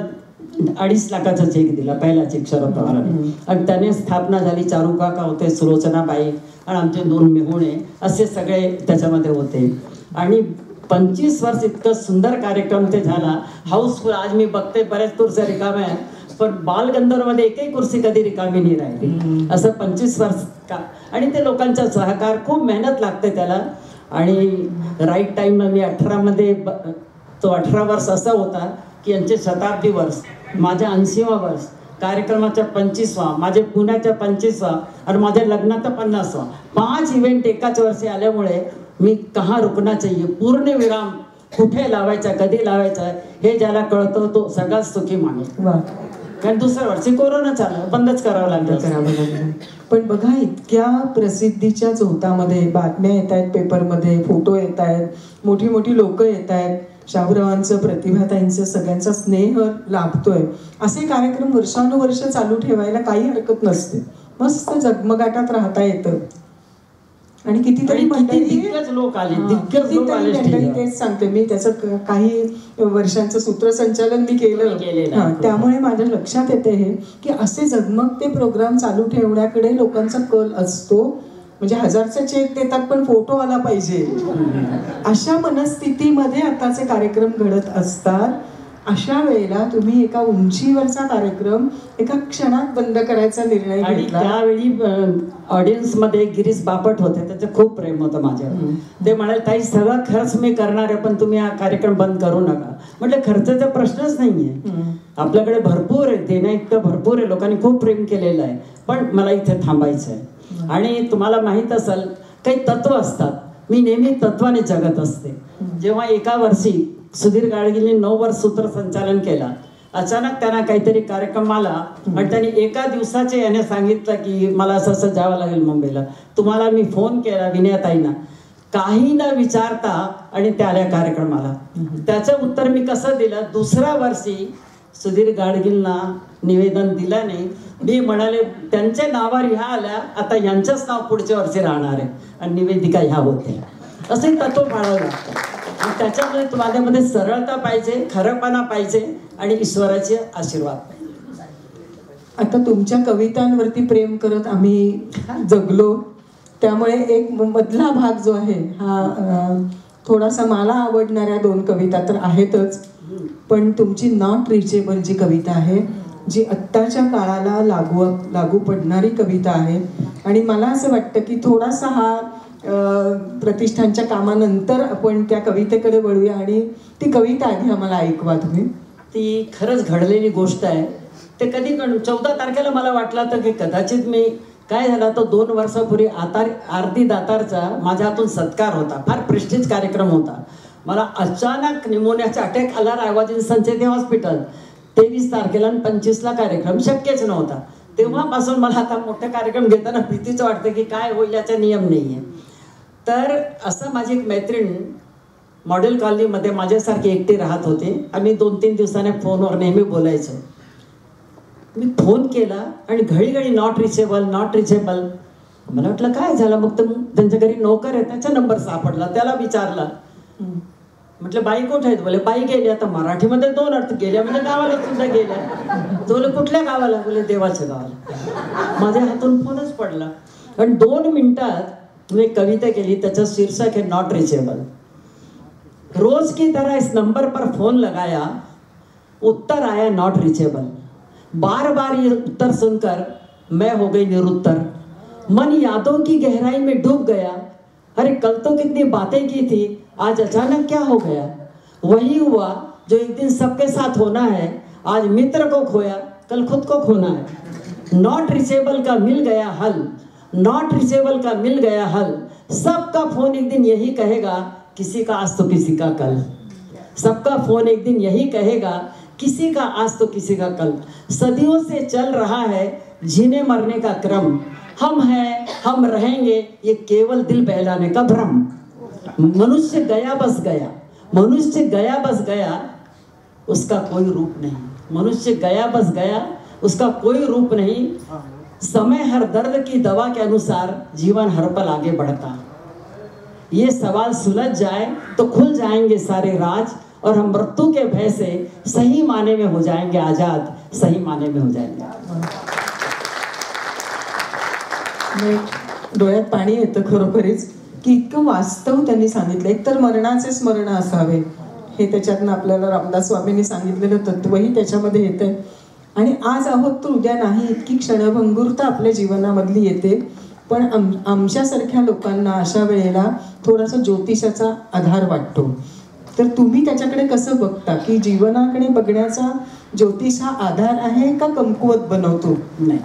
2.5 लाखाचा चेक दिला, पहिला चेक शरद पवारांनी. आणि त्याने स्थापना झाली. चारू काका होते, सुलोचनाबाई आणि आमचे 2 मेहुणे, असे सगळे त्याच्यामध्ये होते. आणि 25 वर्ष इतकं सुंदर कार्यक्रम ते झाला, हाऊसफुल. आज मी बघते बऱ्याच खुर्च्या रिकाम्या आहेत, पण बालगंधर्वमध्ये एकही कुर्सी कधी रिकामी नाही राहिली. असं 25 वर्ष का. आणि ते लोकांचा सहकार, खूप मेहनत लागते त्याला. आणि राईट टाईमला मी 18मध्ये, तो 18 वर्ष असा होता की यांचे शताब्दी वर्ष, माझ्या 80वा वर्ष, कार्यक्रमाच्या 25वा, माझे पुण्याच्या 25वा आणि माझ्या लग्नाचा 50वा, 5 इव्हेंट एकाच वर्षी आल्यामुळे मी कहाँ रुकना चाहिए, पूर्ण विराम कुठे लावायचा, कधी लावायचा हे ज्याला कळतं तो सगळ्यात सुखी माणूस. कारण दुसऱ्या वर्षी कोरोना चालला, बंदच करावं लागलं. पण बघा, इतक्या प्रसिद्धीच्या झोतामध्ये बातम्या येत आहेत, पेपरमध्ये फोटो येत आहेत, मोठी मोठी लोक येत आहेत, शाहूरावांचं, प्रतिभाताईंचं सगळ्यांचा स्नेह लाभतोय. असे कार्यक्रम वर्षानुवर्ष चालू ठेवायला काही हरकत नसते. मस्त जगमगाटात राहता येतं. आणि कितीतरी दिग्गज लोक आले, तेच सांगते मी, त्याचं काही वर्षांचं सूत्रसंचालन मी केलं. त्यामुळे माझ्या लक्षात येते हे की असे झगमगते प्रोग्राम चालू ठेवण्याकडे लोकांचा कल असतो. म्हणजे 1000चा चेक देतात पण फोटो आला पाहिजे, अशा मनस्थितीमध्ये आताचे कार्यक्रम घडत असतात. अशा वेळेला तुम्ही एका उंचीवरचा कार्यक्रम एका क्षणात बंद करायचा निर्णय घेतला. त्यावेळी ऑडियन्स मध्ये गिरीश बापट होते, त्याचं खूप प्रेम होतं माझ्यावर. ते म्हणाले, ताई सगळा खर्च मी करणार आहे, पण तुम्ही हा कार्यक्रम बंद करू नका. म्हटलं खर्चाचा प्रश्नच नाहीये, आपल्याकडे भरपूर आहे, देण्या इतकं भरपूर आहे, लोकांनी खूप प्रेम केलेलं आहे, पण मला इथे थांबायचं आहे. आणि तुम्हाला माहित असेल, काही तत्व असतात, मी नेहमी तत्वाने जगत असते. जेव्हा एका वर्षी सुधीर गाडगींनी 9 वर्ष सूत्रसंचालन केला, अचानक त्यांना काहीतरी कार्यक्रम आला आणि त्यांनी एका दिवसाचे याने सांगितलं की मला असं असं जावं लागेल मुंबईला. तुम्हाला मी फोन केला विनयाताईंना, काही न विचारता, आणि त्या आल्या कार्यक्रमाला. त्याचं उत्तर मी कसं दिलं, दुसऱ्या वर्षी सुधीर गाडगींना निवेदन दिलं नाही. मी म्हणाले त्यांच्या नावावर ह्या आल्या, आता यांचंच नाव पुढच्या वर्षी राहणार आहे, आणि निवेदिका ह्या होत्या. असं तत्व पाळावं लागतं. आणि त्याच्यामध्ये माझ्यामध्ये सरळता पाहिजे, खरंपणा पाहिजे आणि ईश्वराचे आशीर्वाद पाहिजे. आता तुमच्या कवितांवरती प्रेम करत आम्ही जगलो, त्यामुळे एक मधला भाग जो आहे हा थोडासा मला आवडणाऱ्या 2 कविता तर आहेतच, पण तुमची नॉट रिचेबल जी कविता आहे, जी आत्ताच्या काळाला लागू पडणारी कविता आहे. आणि मला असं वाटतं की थोडासा हा प्रतिष्ठानच्या कामानंतर आपण त्या कवितेकडे वळूया आणि ती कविता आधी आम्हाला ऐकवा तुम्ही. ती खरंच घडलेली गोष्ट आहे. ते कधी 14 तारखेला मला वाटलं होतं की कदाचित मी, काय झाला तो 2 वर्षापूर्वी आरती दातारचा माझ्या हातून सत्कार होता, फार प्रेस्टिज कार्यक्रम होता. मला अचानक निमोनियाचा अटॅक आला रायवाजी संचेती हॉस्पिटल. 23 तारखेला आणि 25ला कार्यक्रम शक्यच नव्हता. तेव्हापासून मला आता मोठे कार्यक्रम घेताना भीतीच वाटतं की काय होईल याचा नियम नाही आहे. तर असं माझी एक मैत्रीण मॉडेल कॉलनीमध्ये माझ्यासारखी एकटी राहत होती. आम्ही 2-3 दिवसाने फोनवर नेहमी बोलायचो. मी फोन केला आणि घडी नॉट रिचेबल. मला वाटलं काय झालं. मग तर त्यांच्या घरी नोकर आहे, त्याचा नंबर सापडला, त्याला विचारला. म्हटलं बाई कुठे आहेत? बोले बाई गेली. आता मराठीमध्ये 2 अर्थ, गेल्या म्हणजे गावाला सुद्धा गेल्या. तो बोले कुठल्या गावाला? बोले देवाच्या गावाला. माझ्या हातून फोनच पडला. आणि 2 मिनिटात मी कविता केली, त्याचं शीर्षक है नॉट रिचेबल. रोज की तरह इस नंबर पर फोन लगाया, उत्तर आया नॉट रिचेबल. बार बार ये उत्तर सुनकर मैं हो गई निरुत्तर. मन यादों की गहराई में डूब गया. अरे कल तो कितनी बातें की थी, आज अचानक क्या हो गया. वही हुआ जो एक दिन सबके साथ होना है. आज मित्र को खोया, कल खुद को खोना है. नॉट रिचेबल का मिल गया हल. नॉट रिचेबल का मिल गया हल. सबका फोन एक दिन यही कहेगा, किसी का आज तो किसी का कल. सबका फोन एक दिन यही कहेगा, किसी का आज तो किसी का कल. सदियों से चल रहा है जीने मरने का क्रम. हम हैं, हम रहेंगे, ये केवल दिल बहलाने का भ्रम. मनुष्य गया बस गया. मनुष्य गया बस गया, उसका कोई रूप नहीं. मनुष्य गया बस गया, उसका कोई रूप नहीं. समय हर दर्द की दवा के अनुसार जीवन हर पल आगे बढ़ता. ये सवाल सुलझ जाए तो खुल जाएंगे सारे राज. और हम मृत्यु के भय से सही माने में हो जाएंगे आजाद, सही माने में हो जाएंगे. डोळ्यात पाणी येतं खरोखरीच की इतकं वास्तव त्यांनी सांगितलं. एकतर मरणाचे स्मरण असावे हे त्याच्यातनं आपल्याला रामदास स्वामींनी सांगितलेलं तत्वही त्याच्यामध्ये येतंय. आणि आज आहोत तर उद्या नाही इतकी क्षणभंगुरता आपल्या जीवनामधली येते. पण आमच्यासारख्या लोकांना अशा वेळेला थोडासा ज्योतिषाचा आधार वाटतो. तर तुम्ही त्याच्याकडे कसं बघता की जीवनाकडे बघण्याचा ज्योतिष हा आधार आहे का कमकुवत बनवतो? नाही,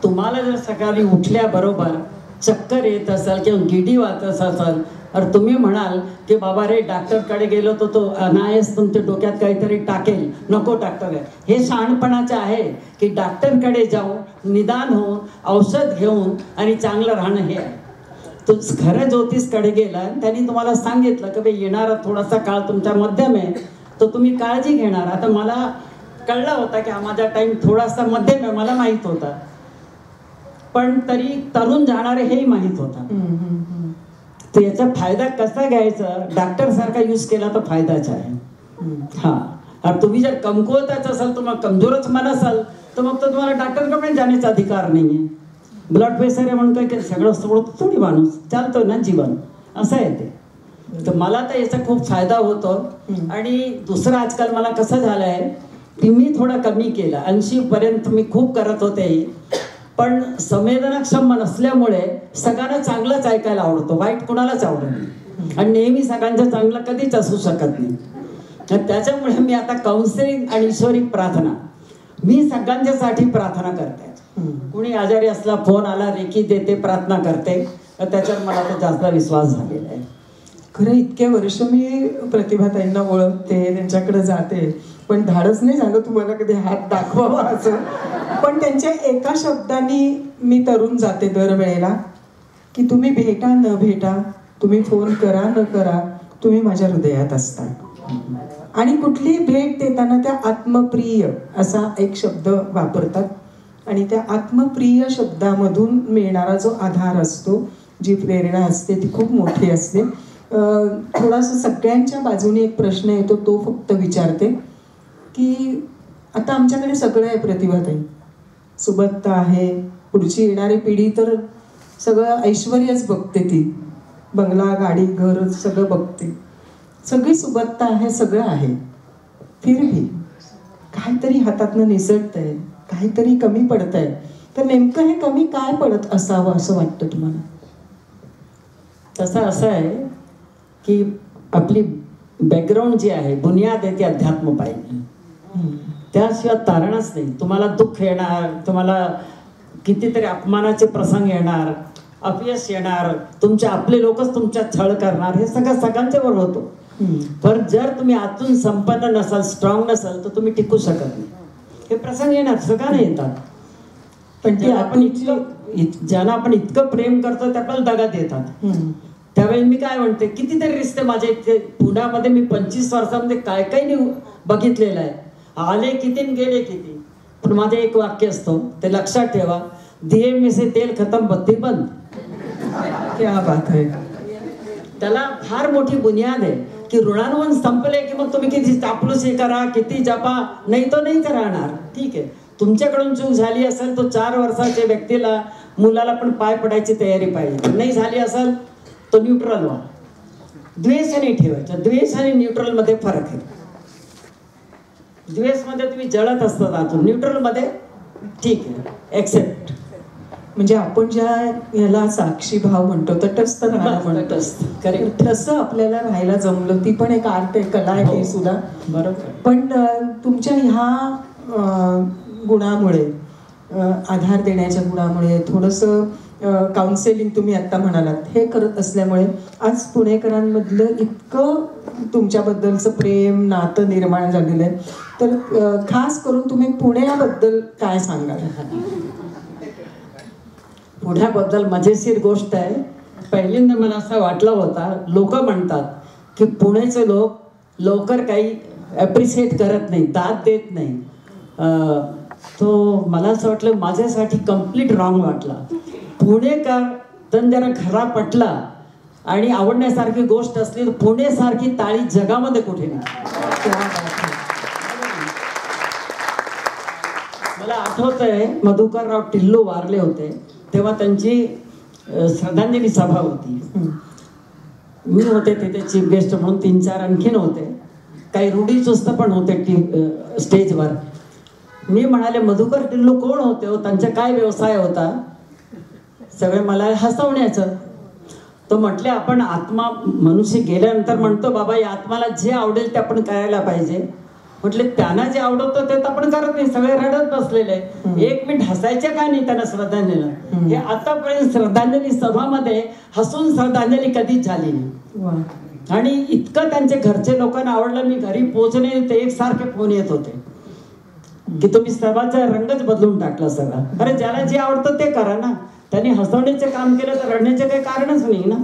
तुम्हाला जर सकाळी उठल्याबरोबर चक्कर येत असेल किंवा गिडी वाटत असेल तर तुम्ही म्हणाल की बाबा रे डॉक्टरकडे गेलो तर तो अनायास तुमच्या डोक्यात काहीतरी टाकेल, नको डॉक्टर. हे शहाणपणाचं आहे की डॉक्टरकडे जाऊन निदान होऊन औषध घेऊन आणि चांगलं राहणं हे आहे. तो खरं ज्योतिषकडे गेला, त्यांनी तुम्हाला सांगितलं की बाई येणारा थोडासा काळ तुमच्या मध्यम आहे, तर तुम्ही काळजी घेणार. आता मला कळलं होता की हा माझा टाईम थोडासा मध्यम आहे, मला माहीत होता. पण तरी तरुण जाणारे हेही माहीत होता. तर याचा फायदा कसा घ्यायचा, डॉक्टर सारखा यूज केला तर फायदाच आहे. हा, तुम्ही जर कमकुवतच असाल, तुम्हाला कमजोरच मन असाल, तर मग तो तुम्हाला डॉक्टरकडे जाण्याचा अधिकार नाहीये. ब्लड प्रेशर आहे म्हणून काही सगळं सोडतो थोडी, माणूस चालतोय ना जीवन, असं आहे ते. तर मला तर याचा खूप फायदा होतो. आणि दुसरं आजकाल मला कसं झालंय की मी थोडा कमी केलं. 80 पर्यंत मी खूप करत होते, पण संवेदनाक्षम नसल्यामुळे सगळ्यांना चांगलंच ऐकायला आवडतो, वाईट कुणालाच आवडत नाही. आणि नेहमी सगळ्यांचं चांगलं कधीच असू शकत नाही. त्याच्यामुळे मी आता काउन्सिलिंग आणि ईश्वरी प्रार्थना, मी सगळ्यांच्यासाठी प्रार्थना करते. कुणी आजारी असला, फोन आला, रेकी देते, प्रार्थना करते. तर त्याच्यावर मला तर जास्त विश्वास झालेला आहे. खरं इतके वर्ष मी प्रतिभाताईंना ओळखते, त्यांच्याकडे जाते, पण धाडस नाही झालं तुम्हाला कधी हात दाखवावा असं. पण त्यांच्या एका शब्दांनी मी तरुण जाते दरवेळेला की तुम्ही भेटा न भेटा, तुम्ही फोन करा न करा, तुम्ही माझ्या हृदयात असता. आणि कुठलीही भेट देताना त्या आत्मप्रिय असा एक शब्द वापरतात. आणि त्या आत्मप्रिय शब्दामधून मिळणारा जो आधार असतो, जी प्रेरणा असते ती खूप मोठी असते. थोडासा सगळ्यांच्या बाजूने एक प्रश्न येतो, तो फक्त विचारते की आता आमच्याकडे सगळं आहे प्रतिभाताई, सुबत्ता आहे, पुढची येणारी पिढी तर सगळं ऐश्वर्यच बघते, ती बंगला, गाडी, घर सगळं बघते, सगळी सुबत्ता आहे, सगळं आहे. फिरही काहीतरी हातातनं निसटतंय, काहीतरी कमी पडतंय. तर नेमकं हे कमी काय पडत असावं असं वाटतं तुम्हाला? तसं असं आहे की आपली बॅकग्राऊंड जी आहे, बुनियाद आहे, ती अध्यात्म पाहिजे. त्याशिवाय तारणच नाही. तुम्हाला दुःख येणार, तुम्हाला कितीतरी अपमानाचे प्रसंग येणार, अपयश येणार, तुमचे आपले लोकच तुमच्या छळ करणार, हे सगळं सगळ्यांच्यावर होतो. पण जर तुम्ही आतून संपन्न नसाल, स्ट्रॉंग नसाल, तर तुम्ही टिकू शकत नाही. हे प्रसंग येणार, सगळ्यांना येतात. पण ते आपण ज्यांना आपण इतकं प्रेम करतो ते आपल्याला दगा देतात. त्यावेळी मी काय म्हणते, कितीतरी रिश्ते माझ्या इथे पुण्यामध्ये मी 25 वर्षामध्ये काय काय बघितलेलं आहे. आले किती गेले किती, पण माझे एक वाक्य असतो, ते लक्षात ठेवा, दिये में से तेल खतम, बत्ती बंद. क्या बात आहे. त्याला फार मोठी बुनियाद आहे की ऋणानुबंध संपले की मग तुम्ही किती चापलूसी करा, किती जपा, नाही तो नाही राहणार. ठीक आहे, तुमच्याकडून चूक झाली असेल तर 4 वर्षाच्या व्यक्तीला, मुलाला पण पाय पडायची तयारी पाहिजे. नाही झाली असेल तो न्यूट्रल व्हा. द्वेष नाही ठेवायचा. द्वेष आणि न्यूट्रल मध्ये फरक आहे. द्वेष मध्ये तुम्ही जळत असतात आतून, न्यूट्रल मध्ये ठीक आहे, एक्सेप्ट. म्हणजे आपण ज्या याला साक्षी भाव म्हणतो, तटस्थ राहणं म्हणतो, करेक्ट, तसं आपल्याला राहायला जमलं. ती पण एक आर्ट आहे, कला आहे ती सुद्धा. बरोबर. पण तुमच्या ह्या गुणामुळे, आधार देण्याच्या गुणामुळे, थोडंसं काउन्सिलिंग तुम्ही आत्ता म्हणालात, हे करत असल्यामुळे आज पुणेकरांमधलं इतकं तुमच्याबद्दलचं प्रेम, नातं निर्माण झालेलं आहे. तर खास करून तुम्ही पुण्याबद्दल काय सांगाल? पुण्याबद्दल मजेशीर गोष्ट आहे. पहिल्यांदा मला असं वाटलं होता, लोक म्हणतात की पुण्याचे लोक लवकर काही ॲप्रिशिएट करत नाही, दाद देत नाही. तो मला असं वाटलं, माझ्यासाठी कम्प्लीट रॉंग वाटला. पुणेकर तन जरा खरा पटला आणि आवडण्यासारखी गोष्ट असली तर पुणेसारखी ताळी जगामध्ये कुठे नाही. मला आठवतंय मधुकरराव टिल्लू वारले होते तेव्हा त्यांची श्रद्धांजली सभा होती. मी होते तिथे चीफ गेस्ट म्हणून, 3-4 आणखीन होते, काही रूढीचुस्त पण होते स्टेजवर. मी म्हणाले मधुकर टिल्लू कोण होते हो, त्यांचा काय व्यवसाय होता? सगळे मला हसवण्याचं. तो म्हटले आपण आत्मा मनुष्य गेल्यानंतर म्हणतो बाबा या आत्माला जे आवडेल ते आपण करायला पाहिजे. म्हटले त्यांना जे आवडतं ते आपण करत नाही, सगळे रडत बसलेले. 1 मिनिट हसायचे का नाही त्यांना श्रद्धांजली? हे आतापर्यंत श्रद्धांजली सभामध्ये हसून श्रद्धांजली कधीच झाली नाही. आणि इतकं त्यांच्या घरचे लोकांना आवडलं. मी घरी पोहोचणे ते एकसारखे फोन येत होते की तुम्ही सभाचा रंगच बदलून टाकला सगळा. अरे ज्याला जे आवडतं ते करा ना. त्यांनी हसवण्याचे काम केलं तर रडण्याचे काही कारणच नाही ना.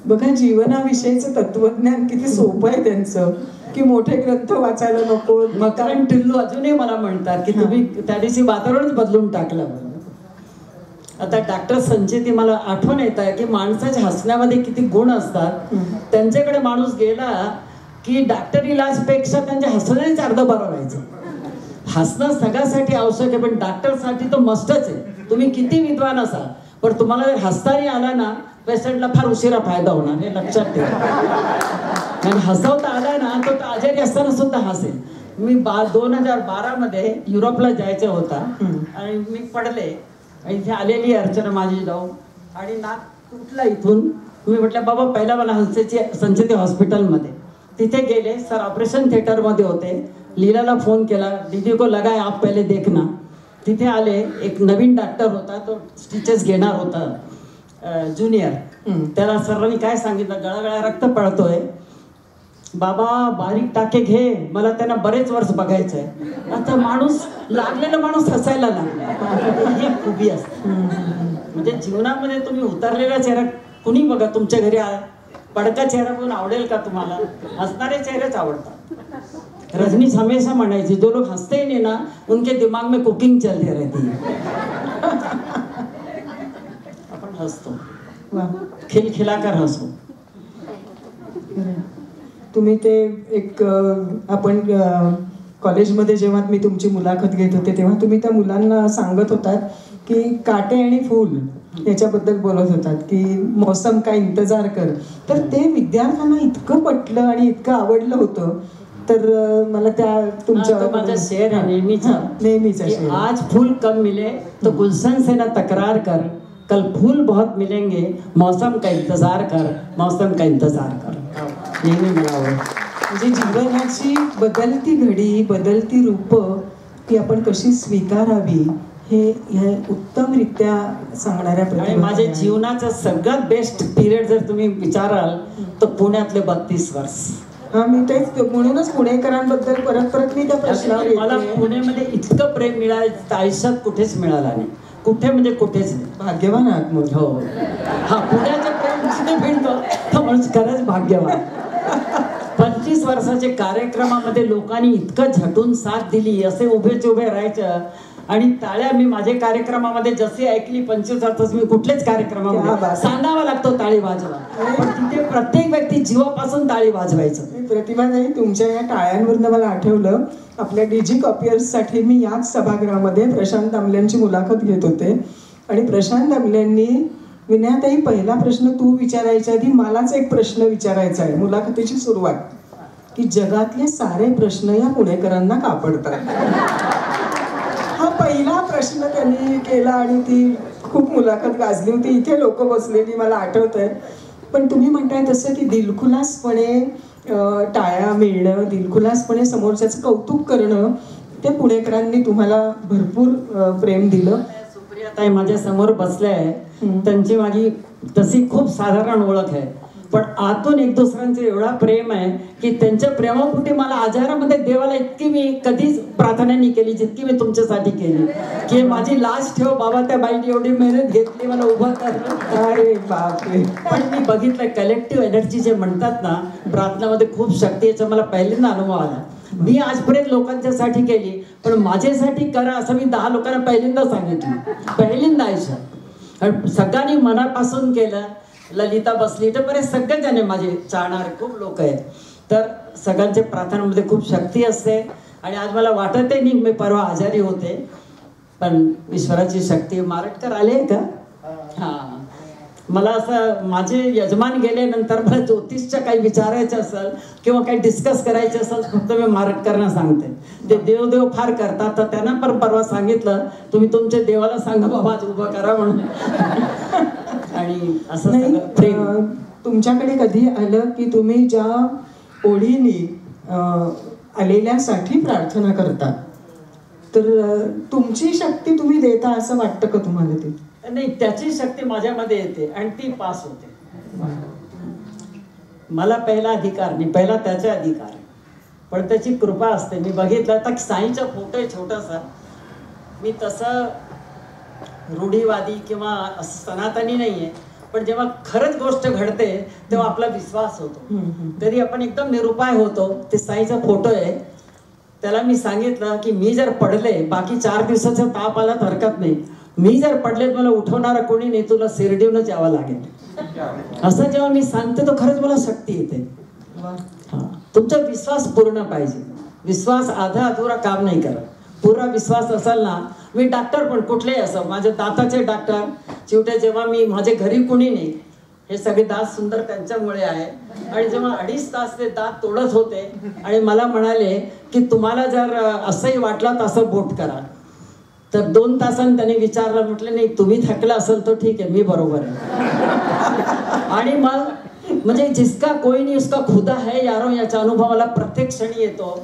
बघा जीवनाविषयीचं तत्वज्ञान किती सोपं आहे त्यांचं, की मोठे ग्रंथ वाचायला नको. मकरंद टिल्लू अजूनही मला म्हणतात की तुम्ही त्या दिवशी वातावरणच बदलून टाकलं. आता डॉक्टर संचेती मला आठवण येत आहे की माणसाच्या हसण्यामध्ये किती गुण असतात. त्यांच्याकडे माणूस गेला की डॉक्टर इलाजपेक्षा त्यांच्या हसण्याच अर्ध बरं व्हायचं. हसणं सगळ्यासाठी आवश्यक आहे पण डॉक्टरसाठी तो मस्टच आहे. तुम्ही किती विद्वान असाल पण तुम्हाला जर हसताना आला ना पेशंटला फार उशिरा फायदा होणार, हे लक्षात ठेवा. आणि हसवता आला ना तो आजारी असताना सुद्धा हसेल. मी 2012 मध्ये युरोपला जायचं होता आणि मी पडले. इथे आलेली अर्चना माझी जाऊ आणि नाक तुटला इथून. मी म्हटलं बाबा पहिला मला संचेती हॉस्पिटलमध्ये. तिथे गेले, सर ऑपरेशन थिएटरमध्ये होते. लीलाला फोन केला, दीदी को लगा है आप पहले देखना. तिथे आले, एक नवीन डॉक्टर होता, तो स्टिचेस घेणार होता ज्युनियर. त्याला सर्वांनी काय सांगितलं, गळागळा रक्त पळतोय बाबा, बारीक टाके घे, मला त्यांना बरेच वर्ष बघायचंय. आता माणूस लागलेला माणूस हसायला लागला. ही खूबी असते. म्हणजे जीवनामध्ये तुम्ही उतरलेला चेहरा कुणी बघा, तुमच्या घरी पडका चेहरा पण आवडेल का तुम्हाला? हसणारे चेहरेच आवडतात. रजनीश हमेशा म्हणायची जो लोग हंसते ही नहीं ना उनके दिमाग में कुकिंग चलती रहती है. आपण हसतो, खिलखिलाकर हसो. तुम्ही ते एक आपण कॉलेजमध्ये जेव्हा मी तुमची मुलाखत घेत होते तेव्हा तुम्ही त्या मुलांना सांगत होतात की काटे आणि फूल याच्याबद्दल बोलत होतात की मौसम का इंतजार कर. तर ते विद्यार्थ्यांना इतकं पटलं आणि इतकं आवडलं होतं. तर मला त्या तुमच्या माझा शेर आहे नेहमीचा शेर, आज फूल कम मिले तो गुलशन से ना तकरार कर, कल फूल बहुत मिलेंगे, मौसम का इंतजार कर, मौसम का इंतजार कर. नेहमी मला म्हणजे जीवनाची बदलती घडी, बदलती रूप ती आपण कशी स्वीकारावी हे उत्तमरित्या सांगणाऱ्या प्रतिभा. माझ्या जीवनाचा सगळ्यात बेस्ट पिरियड जर तुम्ही विचाराल तर पुण्यातले 32 वर्ष. हा, मी तेच म्हणूनच पुणेकरांबद्दल परत मी त्या प्रश्नावर मला पुण्यामध्ये इतकं प्रेम मिळालं आयुष्यात कुठेच मिळालं नाही. कुठे म्हणजे कुठेच नाही. भाग्यवान आहात मग. हो, हा पुण्याचं प्रेम जिथे मिळतं तर माणूस खरंच भाग्यवान. 25 वर्षाच्या कार्यक्रमामध्ये लोकांनी इतकं झटून साथ दिली, असे उभेच उभे राहायचं आणि टाळ्या. मी माझ्या कार्यक्रमामध्ये जशी ऐकली 25 वर्ष मी कुठल्याच कार्यक्रमामध्ये सांगावा लागतो टाळी वाजवा, पण तिथे प्रत्येक व्यक्ती जीवापासून टाळी वाजवायचं. प्रतिभा नाही, तुमच्या या टाळ्यांवरनं मला आठवलं आपल्या डिजी कॉपियर्ससाठी मी याच सभागृहामध्ये प्रशांत दामलेंची मुलाखत घेत होते आणि प्रशांत दामलेंनी विनयाताई पहिला प्रश्न तू विचारायच्या आधी मलाच एक प्रश्न विचारायचा आहे. मुलाखतीची सुरुवात की जगातले सारे प्रश्न या पुणेकरांना का पडतात. हा पहिला प्रश्न त्यांनी केला आणि ती खूप मुलाखत गाजली होती. इथे लोक बसलेली मला आठवत आहे. पण तुम्ही म्हणताय तसं की दिलखुलासपणे टाळ्या मिळणं, दिलखुलासपणे समोरच्याचं कौतुक करणं, ते पुणेकरांनी तुम्हाला भरपूर प्रेम दिलं. सुप्रियाताई माझ्या समोर बसल्या आहे, त्यांची माझी तशी खूप साधारण ओळख आहे पण आतून एक दुसऱ्यांचं एवढा प्रेम आहे की त्यांच्या प्रेमापोटी मला आजारामध्ये देवाला इतकी मी कधीच प्रार्थना नाही केली जितकी मी तुमच्यासाठी केली की माझी लाज ठेव बाबा, त्या बाईने एवढी मेहनत घेतली मला उभं करलं. अरे बापरे. पण मी बघितलं कलेक्टिव्ह एनर्जी जे म्हणतात ना, प्रार्थनामध्ये खूप शक्ती, याचा मला पहिल्यांदा अनुभव आला. मी आजपर्यंत लोकांच्यासाठी केली पण माझ्यासाठी करा असं मी 10 लोकांना पहिल्यांदा सांगितलं, पहिल्यांदा आयुष्यात. सगळ्यांनी मनापासून केलं ललिता बसली, तर बरेच सगळेजण आहे माझे चाहणारे, खूप लोक आहेत. तर सगळ्यांच्या प्रार्थनामध्ये खूप शक्ती असते. आणि आज मला वाटतही नाही, मी परवा आजारी होते, पण ईश्वराची शक्ती. मारटकर आले का? हां, मला असं माझे यजमान गेल्यानंतर मला ज्योतिषच्या काही विचारायचं असेल किंवा काही डिस्कस करायचं असेल, फक्त मी मारटकरांना सांगते. ते देव फार करतात. तर त्यांना पण परवा सांगितलं, तुम्ही तुमच्या देवाला सांगा बाबा आज उभं करा म्हणून. आणि असं सगळं प्रेम. तुमच्याकडे कधी आलं की तुम्ही ज्या ओळीने आलेल्यासाठी प्रार्थना करता, तर तुमची शक्ती तुम्ही देता असं वाटतं का तुम्हाला? ते नाही, त्याची शक्ती माझ्यामध्ये येते आणि ती पास होते. मला पहिला अधिकार नाही, पहिला त्याचा अधिकार आहे, पण त्याची कृपा असते. मी बघितलं तर साईंचा फोटो आहे छोटासा. मी तसं रूढीवादी किंवा सनातनी नाही आहे, पण जेव्हा खरंच गोष्ट घडते तेव्हा आपला विश्वास होतो. तरी आपण एकदम निरुपाय होतो. ते साईचा फोटो आहे. त्याला मी सांगितलं की मी जर पडले, बाकी 4 दिवसाचा ताप आला तर हरकत नाही, मी जर पडले मला उठवणारा कोणी नाही, तुला शिर्डीहूनच यावं लागेल. असं जेव्हा मी सांगते तो खरंच मला शक्ती येते. तुमचा विश्वास पूर्ण पाहिजे. विश्वास आधा अधुरा काम नाही करत. पुरा विश्वास असेल ना. मी डॉक्टर पण कुठलेही असं, माझे दाताचे डॉक्टर शेवटे, जेव्हा मी माझे घरी कुणी नाही, हे सगळे दात सुंदर त्यांच्यामुळे आहे. आणि जेव्हा 2.5 तास ते दात तोडत होते आणि मला म्हणाले की तुम्हाला जर असंही वाटलं तर असं बोट करा, तर 2 तासांनी त्यांनी विचारलं, म्हटलं नाही तुम्ही थकला असेल तर ठीक आहे, मी बरोबर आहे. आणि मग म्हणजे जिसका कोई नहीं उसका खुदा है यारो, याचा अनुभव मला प्रत्येक क्षणी येतो.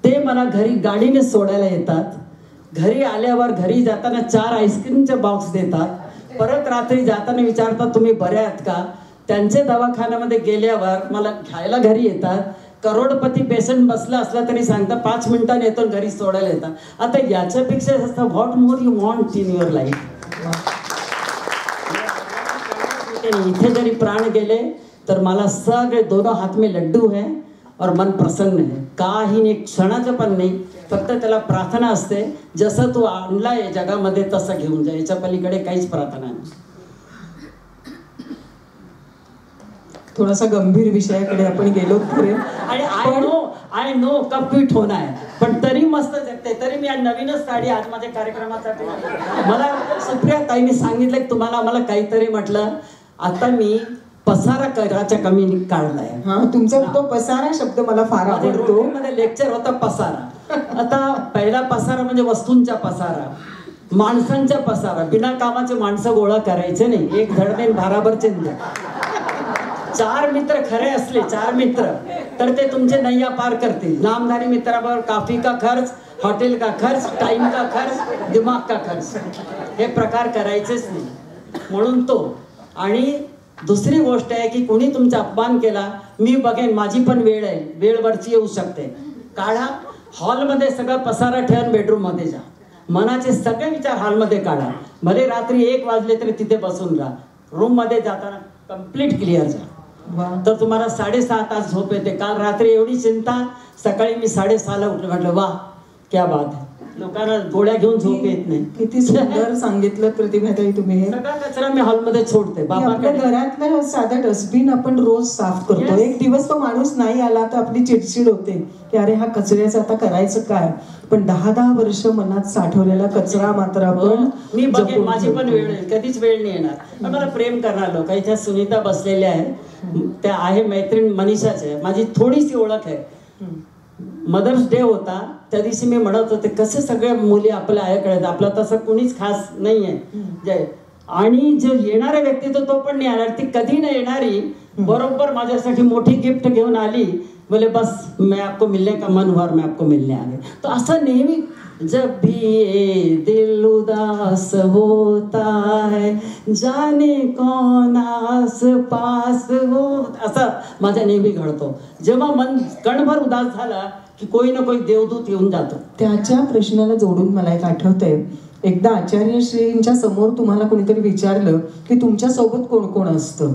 ते मला घरी गाडीने सोडायला येतात. घरी आल्यावर घरी जाताना 4 आईस्क्रीमचे बॉक्स देतात. परत रात्री जाताना विचारतात तुम्ही बरे आहात का. त्यांचे दवाखान्यामध्ये गेल्यावर मला घ्यायला घरी येतात. करोडपती पेशंट बसला असला तरी सांगता 5 मिनिटांनी येतो, घरी सोडायला येतात. आता याच्यापेक्षा असतं what more you want in your life. इथे जरी प्राण गेले तर मला सगळे दोनों हात में लड्डू है और मन प्रसन्न है. काही नाही, क्षणाचं पण नाही. फक्त त्याला प्रार्थना असते, जसं तू आणलाय जगामध्ये तसं घेऊन जा. याच्या पलीकडे काहीच प्रार्थना नाही. थोडासा गंभीर विषयाकडे आपण गेलो खरे. आणि आय नो कप क्विट होणार आहे, पण तरी मस्त जगते. तरी मी आज नवीनच साडी आज माझ्या कार्यक्रमासाठी मला सुप्रिया ताईने सांगितलं की तुम्हाला आम्हाला काहीतरी म्हटलं. आता मी पसारा करायचा कमी काढलाय. हा, तुमचा तो पसारा शब्द मला फार आवडतो. मध्ये लेक्चर होता पसारा. आता पहिला पसारा म्हणजे वस्तूंचा पसारा, माणसांचा पसारा. बिना कामाचे माणसं गोळा करायचे नाही. एक धडने भाराभर चिंध्या. 4 मित्र खरे असले, 4 मित्र, तर ते तुमचे नैया पार करतील. नामधारी मित्राबरोबर काफी का खर्च, हॉटेल का खर्च, टाइम का खर्च, दिमाग का खर्च, हे प्रकार करायचेच नाही. म्हणून तो. आणि दुसरी गोष्ट आहे की कोणी तुमचा अपमान केला, मी बघेन, माझी पण वेळ आहे, वेळवरची येऊ शकते. काढा हॉलमध्ये सगळं पसारा ठेवून बेडरूम मध्ये जा. मनाचे सगळे विचार हॉलमध्ये काढा. भले रात्री 1 वाजले तरी तिथे बसून राहा. रूम मध्ये जाताना कम्प्लीट क्लिअर जा. तर तुम्हाला 6.5 तास झोप येते. काल रात्री एवढी चिंता, सकाळी मी 6:30ला उठले. म्हटलं वा क्या बात आहे. लोकांना गोळ्या घेऊन झोप येत नाही. किती सुंदर सांगितलं प्रतिभाताई तुम्ही. हे सगळा कचरा मी हॉलमध्ये सोडते. आपल्या घरातलं साधं डस्टबिन आपण रोज साफ करतो. एक दिवस तो माणूस नाही आला तर आपली चिडचिड होते की अरे हा कचऱ्याचं आता करायचं काय. पण 10-10 वर्ष मनात साठवलेला कचरा मात्र आपण मी बघेन. माझी पण वेळ येईल, कधीच वेळ नाही येणार. पण मला प्रेम करणार लोक. इथे सुनीता बसलेल्या आहे, त्या आहे मैत्रीण मनीषाचे, माझी थोडीशी ओळख आहे. मदर्स डे होता त्या दिवशी मी म्हणत होते कसे सगळ्या मुली आपल्या आईकडे, आपला तसं कुणीच खास नाहीये. आणि जे येणाऱ्या व्यक्ती तो पण नाही आला. ती कधी नाही येणारी बरोबर माझ्यासाठी मोठी गिफ्ट घेऊन आली. बोले बस मैं आपको मिलने का मन हुआ, मैं आपको मिलने आ गए. तो असं नेहमी जब भी ये दिल उदास होता है जाने कौन आस पास हो, असं माझ्या नेहमी घडतो. जेव्हा मन कणभर उदास झाला की कोई ना कोई देवदूत येऊन जातो. त्याच्या प्रश्नाला जोडून मला एक आठवतंय, एकदा आचार्यश्रींच्या समोर तुम्हाला कोणीतरी विचारलं की तुमच्या सोबत कोण कोण असतं.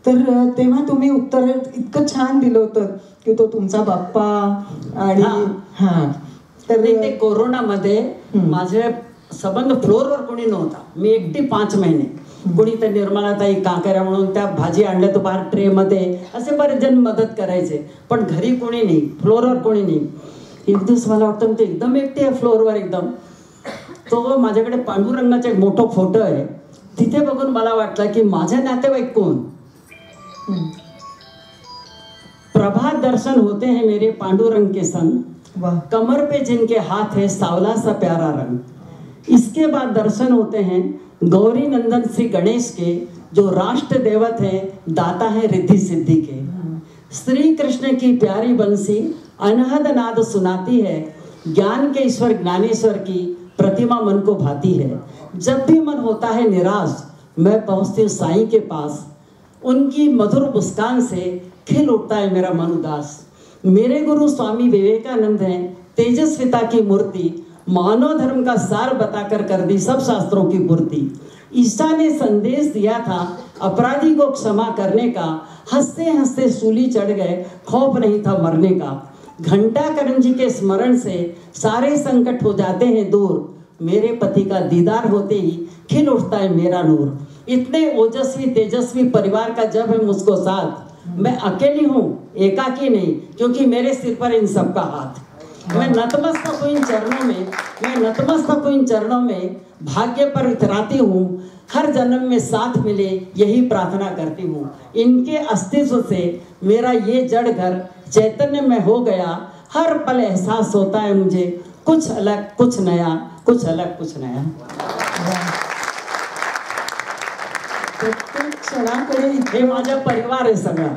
तर तेव्हा तुम्ही उत्तर इतकं छान दिलं होतं की तो तुमचा बाप्पा. आणि हा तर ते कोरोनामध्ये माझे संबंध फ्लोअरवर कोणी नव्हता. मी एकटी 5 महिने. कोणी त्या निर्मलाताई कांकऱ्या म्हणून त्या भाजी आणल्या तो बाहेर ट्रेमध्ये, असे बरेच जण मदत करायचे. पण घरी कोणी नाही, फ्लोअरवर कोणी नाही. एक दिवस मला वाटतं ते एकदम एकटे आहे फ्लोअरवर एकदम. तो माझ्याकडे पांडुरंगाचा एक मोठा फोटो आहे. तिथे बघून मला वाटलं की माझे नातेवाईक कोण. प्रभात दर्शन होते हैं मेरे पांडुरंग के संग, कमर पे जिनके हाथ है सावला सा प्यारा रंग. इसके बाद दर्शन होते हैं गौरी नंदन श्री गणेश के, जो राष्ट्र देवत है, दाता है रिद्धि सिद्धि के. श्री कृष्ण की प्यारी बंसी अनहद नाद सुनाती है, ज्ञान के ईश्वर ज्ञानेश्वर की प्रतिमा मन को भाती है. जब भी मन होता है निराश, मैं पहुंचती हूँ साईं के पास, उनकी मधुर मुस्कान से खिल उठता है मेरा मन उदास. मेरे गुरु स्वामी विवेकानंद हैं, तेजस्विता की मूर्ति, मानव धर्म का सार बताकर कर दी सब शास्त्रों की पूर्ति. ईसा ने संदेश दिया था अपराधी को क्षमा करने का, हंसते हंसते सूली चढ़ गए, खौफ नहीं था मरने का. घंटाकरण जी के स्मरण से सारे संकट हो जाते हैं दूर, मेरे पति का दीदार होते ही खिल उठता है मेरा नूर. इतने ओजस्वी तेजस्वी परिवार का जब है मुझको साथ, मैं अकेली हूँ एकाकी नहीं, क्योंकि मेरे सिर पर इन सबका हाथ. मैं नतमस्तक हूँ इन चरणों में, मैं नतमस्तक हूँ इन चरणों में, भाग्य पर इतराती हूँ, हर जन्म में साथ मिले यही प्रार्थना करती हूँ. इनके अस्तित्व से मेरा ये जड़ घर चैतन्य में हो गया. हर पल एहसास होता है मुझे कुछ अलग कुछ नया, कुछ अलग कुछ नया. प्रत्येक क्षणाकडे हे माझा परिवार आहे सगळा.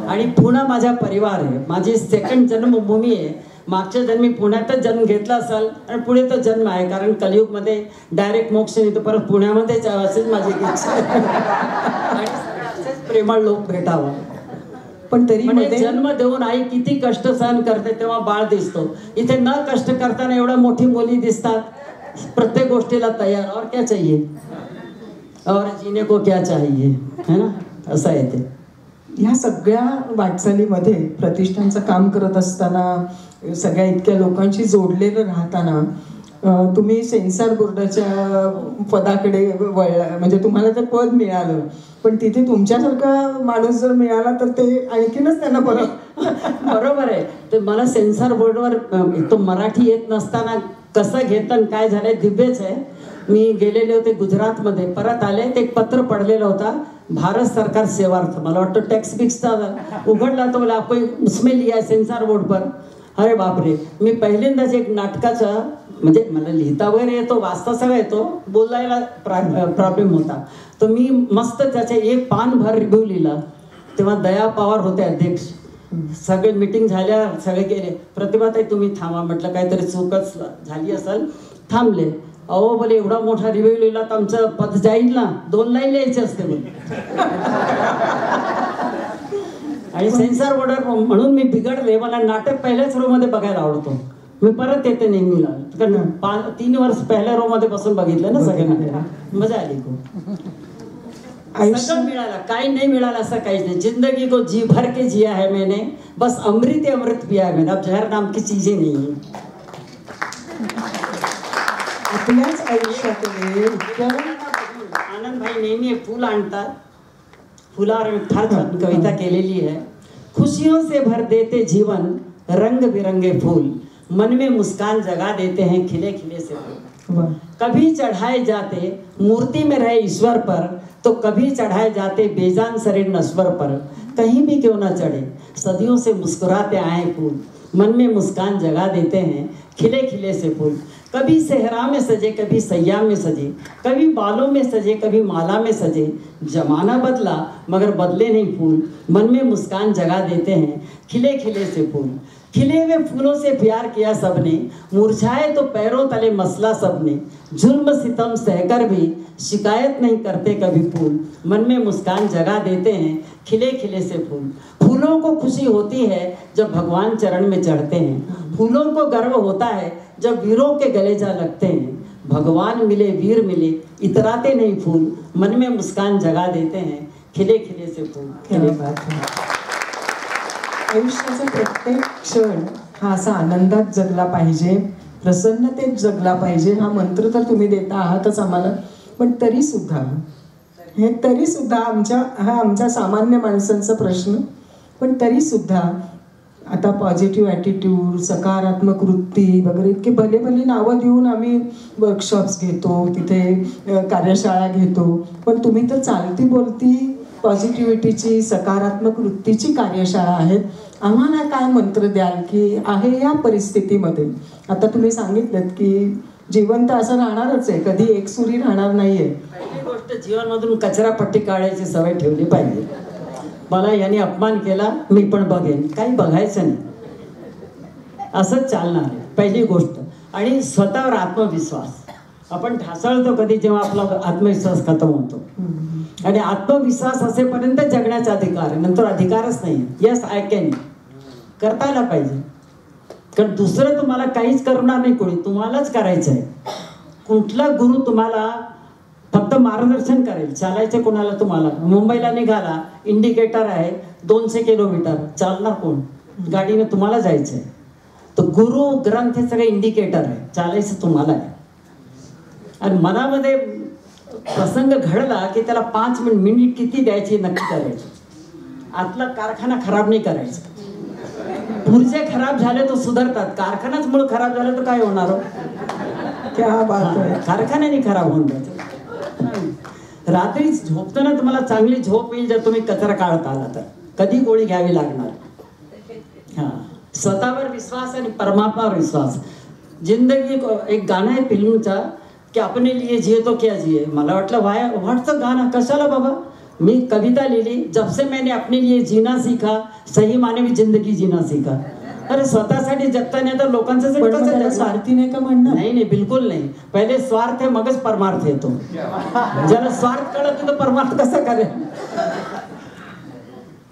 आणि पुणे माझा परिवार आहे, माझी सेकंड जन्मभूमी आहे. मागच्या जन्मी पुण्यातच जन्म घेतला असाल आणि पुढे तो जन्म आहे, कारण कलियुगमध्ये डायरेक्ट मोक्ष नाही, तर परत पुण्यामध्येच असेच माझी इच्छा आणि असेच प्रेमळ लोक भेटावं. पण तरी जन्म देऊन आई किती कष्ट सहन करते तेव्हा बाळ दिसतो. इथे न कष्ट करताना एवढ्या मोठी मुली दिसतात, प्रत्येक गोष्टीला तयार. और क्या चाहिए, और जीने को क्या चाहिए, है ना, असं आहे ते. ह्या सगळ्या वाटचालीमध्ये प्रतिष्ठानचं काम करत असताना, सगळ्या इतक्या लोकांशी जोडलेलं राहताना, तुम्ही सेन्सॉर बोर्डाच्या पदाकडे वळला. म्हणजे तुम्हाला ते पद मिळालं, पण तिथे तुमच्यासारखा माणूस जर मिळाला तर ते आणखीनच त्यांना बरोबर आहे. ते मला सेन्सॉर बोर्डवर तो मराठी येत नसताना कसं घेतलं काय झालंय दिव्यच आहे. मी गेलेले होते गुजरातमध्ये, परत आले, ते एक पत्र पडलेलं होता भारत सरकार सेवार्थ, मला वाटतं टॅक्स बिक्सचा उघडला तो, मला कोई उसमें लिया है सेन्सॉर बोर्ड पर. अरे बापरे, मी पहिल्यांदाच एक नाटकाचा, म्हणजे मला लिहिता वगैरे येतो, वाचता सगळं येतो, बोलायला प्रॉब्लेम होता, तर मी मस्त त्याचे एक पानभर रिव्ह्यू लिहिला. तेव्हा दया पवार होते अध्यक्ष. सगळे मीटिंग झाल्या, सगळे गेले. प्रतिभाताई तुम्ही थांबा, म्हटलं काहीतरी चूकच झाली असेल. थांबले. अहो बोले एवढा मोठा रिव्ह्यू लिहिला तर आमचं पद जाईल ना, 2 लाईन लिहायचे असते बोल. आणि सेन्सॉर बोर्डर म्हणून मी बिघडले. मला नाटक पहिल्याच रो मध्ये बघायला आवडतो. मी परत येते नेहमीला, कारण 3 वर्ष पहिल्या रो मध्ये बसून बघितलं ना सगळ्यांना, मजा आली खूप. सगळं मिळाला, काही नाही मिळालं असं काहीच नाही. जिंदगी को जी भर के जिया है मैंने, बस अमृत अमृत पिया है मैंने, अब जहर नाम की चीजें नहीं है. आपल्याच आयुष्याकडे आनंद भाई नेहमी फूल आणतात. फुलावर फार छान कविता केलेली आहे. खुशियों से भर देते जीवन रंग बिरंगे फूल, मन में मुस्कान जगा देते हैं खिले खिले से फूल. कभी चढ़ाए जाते मूर्ति में रहे ईश्वर पर, तो कभी चढ़ाए जाते बेजान शरीर नश्वर पर. कहीं भी क्यों ना चढ़े सदियों से मुस्कुराते आए फूल, मन में मुस्कान जगा देते हैं खिले खिले से फूल. कभी सेहरा में सजे कभी सैया में सजे, कभी बालों में सजे कभी माला में सजे. जमाना बदला मगर बदले नहीं फूल, मन में मुस्कान जगा देते हैं खिले खिले से फूल. खिले हुए फूलों से प्यार किया सबने, मुरझाए तो पैरों तले मसला सबने. जुल्म सितम सहकर भी शिकायत नहीं करते कभी फूल, मन में मुस्कान जगा देते हैं खिले खिले से फूल. फूलों को खुशी होती है जब भगवान चरण में चढ़ते हैं, फूलों को गर्व होता है जब वीरों के गले जा लगते हैं. भगवान मिले वीर मिले इतराते नहीं फूल, मन में मुस्कान जगा देते हैं खिले खिले से फूल. आयुष्याचा प्रत्येक क्षण हा असा आनंदात जगला पाहिजे, प्रसन्नतेत जगला पाहिजे. हा मंत्र तर तुम्ही देता आहातच आम्हाला, पण तरी सुद्धा हे तरी सुद्धा हा आमचा सामान्य माणसांचा प्रश्न, पण तरी सुद्धा आता पॉझिटिव्ह ॲटिट्यूड, सकारात्मक वृत्ती वगैरे इतके भले भले नावं देऊन आम्ही वर्कशॉप्स घेतो, तिथे कार्यशाळा घेतो, पण तुम्ही तर चालती बोलती पॉझिटिव्हिटीची, सकारात्मक वृत्तीची कार्यशाळा आहेत. आम्हाला काय मंत्र द्याल की आहे या परिस्थितीमध्ये? आता तुम्ही सांगितलं की जीवन तर असं राहणारच आहे, कधी एकसुरी राहणार नाहीये. पहिली गोष्ट, जीवनमधून कचरापट्टी काढायची सवय ठेवली पाहिजे. मला याने अपमान केला, मी पण बघेन, काही बघायचं नाही, असंच चालणार आहे पहिली गोष्ट. आणि स्वतःवर आत्मविश्वास. आपण ढासळतो कधी जेव्हा आपला आत्मविश्वास खतम होतो. आणि आत्मविश्वास असेपर्यंत जगण्याचा अधिकार आहे, नंतर अधिकारच नाही. यस आय कॅन करतायला पाहिजे, कारण दुसरं तुम्हाला काहीच करणार नाही, कोणी तुम्हालाच करायचं आहे. कुठला गुरु तुम्हाला फक्त मार्गदर्शन करेल, चालायचं कोणाला? तुम्हाला. मुंबईला निघाला, इंडिकेटर आहे 200 किलोमीटर, चालणार कोण? गाडीने तुम्हाला जायचं आहे. तर गुरु ग्रंथ हे सगळे इंडिकेटर आहे, चालायचं तुम्हाला आहे. आणि मनामध्ये प्रसंग घडला की त्याला 5 मिनिट किती द्यायची नक्की करायची. आतला कारखाना खराब नाही करायचा. पुढचे खराब झाले तो सुधारतात, कारखानाच मूळ खराब झालं तर काय होणार? क्या बात आहे. कारखान्याने खराब होऊन द्यायचं. रात्री झोपताना तुम्हाला चांगली झोप येईल जर तुम्ही कचरा काढत आला तर. कधी गोळी घ्यावी लागणार. हा, स्वतःवर विश्वास आणि परमात्मावर विश्वास. जिंदगी एक गाणं आहे फिल्मचा की अपने लिए जिये तो क्या जिये. मला वाटलं व्हाटचं गाणं, कशाला बाबा? मी कविता लिहिली, जब से मैंने अपने लिए जीना सीखा, सही माने में जिंदगी जीना सीखा. अरे स्वतःसाठी जगता नाही तर लोकांचं स्वार्थी नाही का म्हणणं? नाही नाही, बिलकुल नाही. पहिले स्वार्थ आहे, मगच परमार्थ येतो. ज्याला स्वार्थ कळत तो परमार्थ कसा करेल?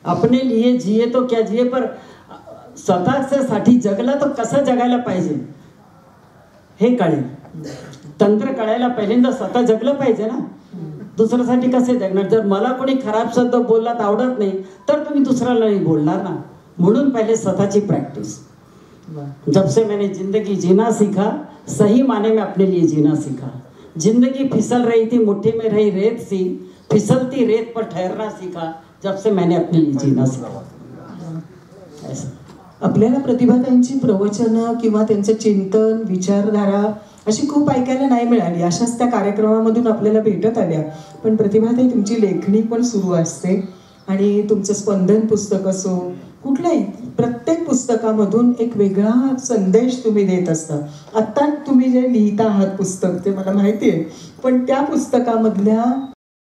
अपने लिए जिये तो क्या जिये, पर स्वतःसाठी जगला तर कसं जगायला पाहिजे हे कळेल. तंत्र कळायला पहिल्यांदा स्वतः जगलं पाहिजे ना. दुसऱ्यासाठी कसे जगणार? जर मला कोणी खराब शब्द बोललात आवडत नाही तर तुम्ही दुसऱ्याला नाही बोलणार ना. म्हणून पहिले स्वतःची प्रॅक्टिस. जब से मैंने जिंदगी जीना सीखा, सही माने में अपने लिए जीना सीखा. जिंदगी फिसल रही थी, मुट्ठी में रही रेत सी, फिसलती रेत पर ठहरना सीखा, जब से मैंने अपने लिए जीना सीखा. आपल्याला प्रतिभाताईंची प्रवचनं किंवा त्यांचं चिंतन, विचारधारा अशी खूप ऐकायला नाही मिळाली. अशाच त्या कार्यक्रमामधून आपल्याला भेटत आल्या. पण प्रतिभाताई, तुमची लेखणी पण सुरू असते आणि तुमचं स्पंदन पुस्तक असो, कुठल्याही प्रत्येक पुस्तकामधून एक वेगळा संदेश तुम्ही देत असता. आत्ता तुम्ही जे लिहिता आहात पुस्तक, ते मला माहिती आहे, पण त्या पुस्तकामधल्या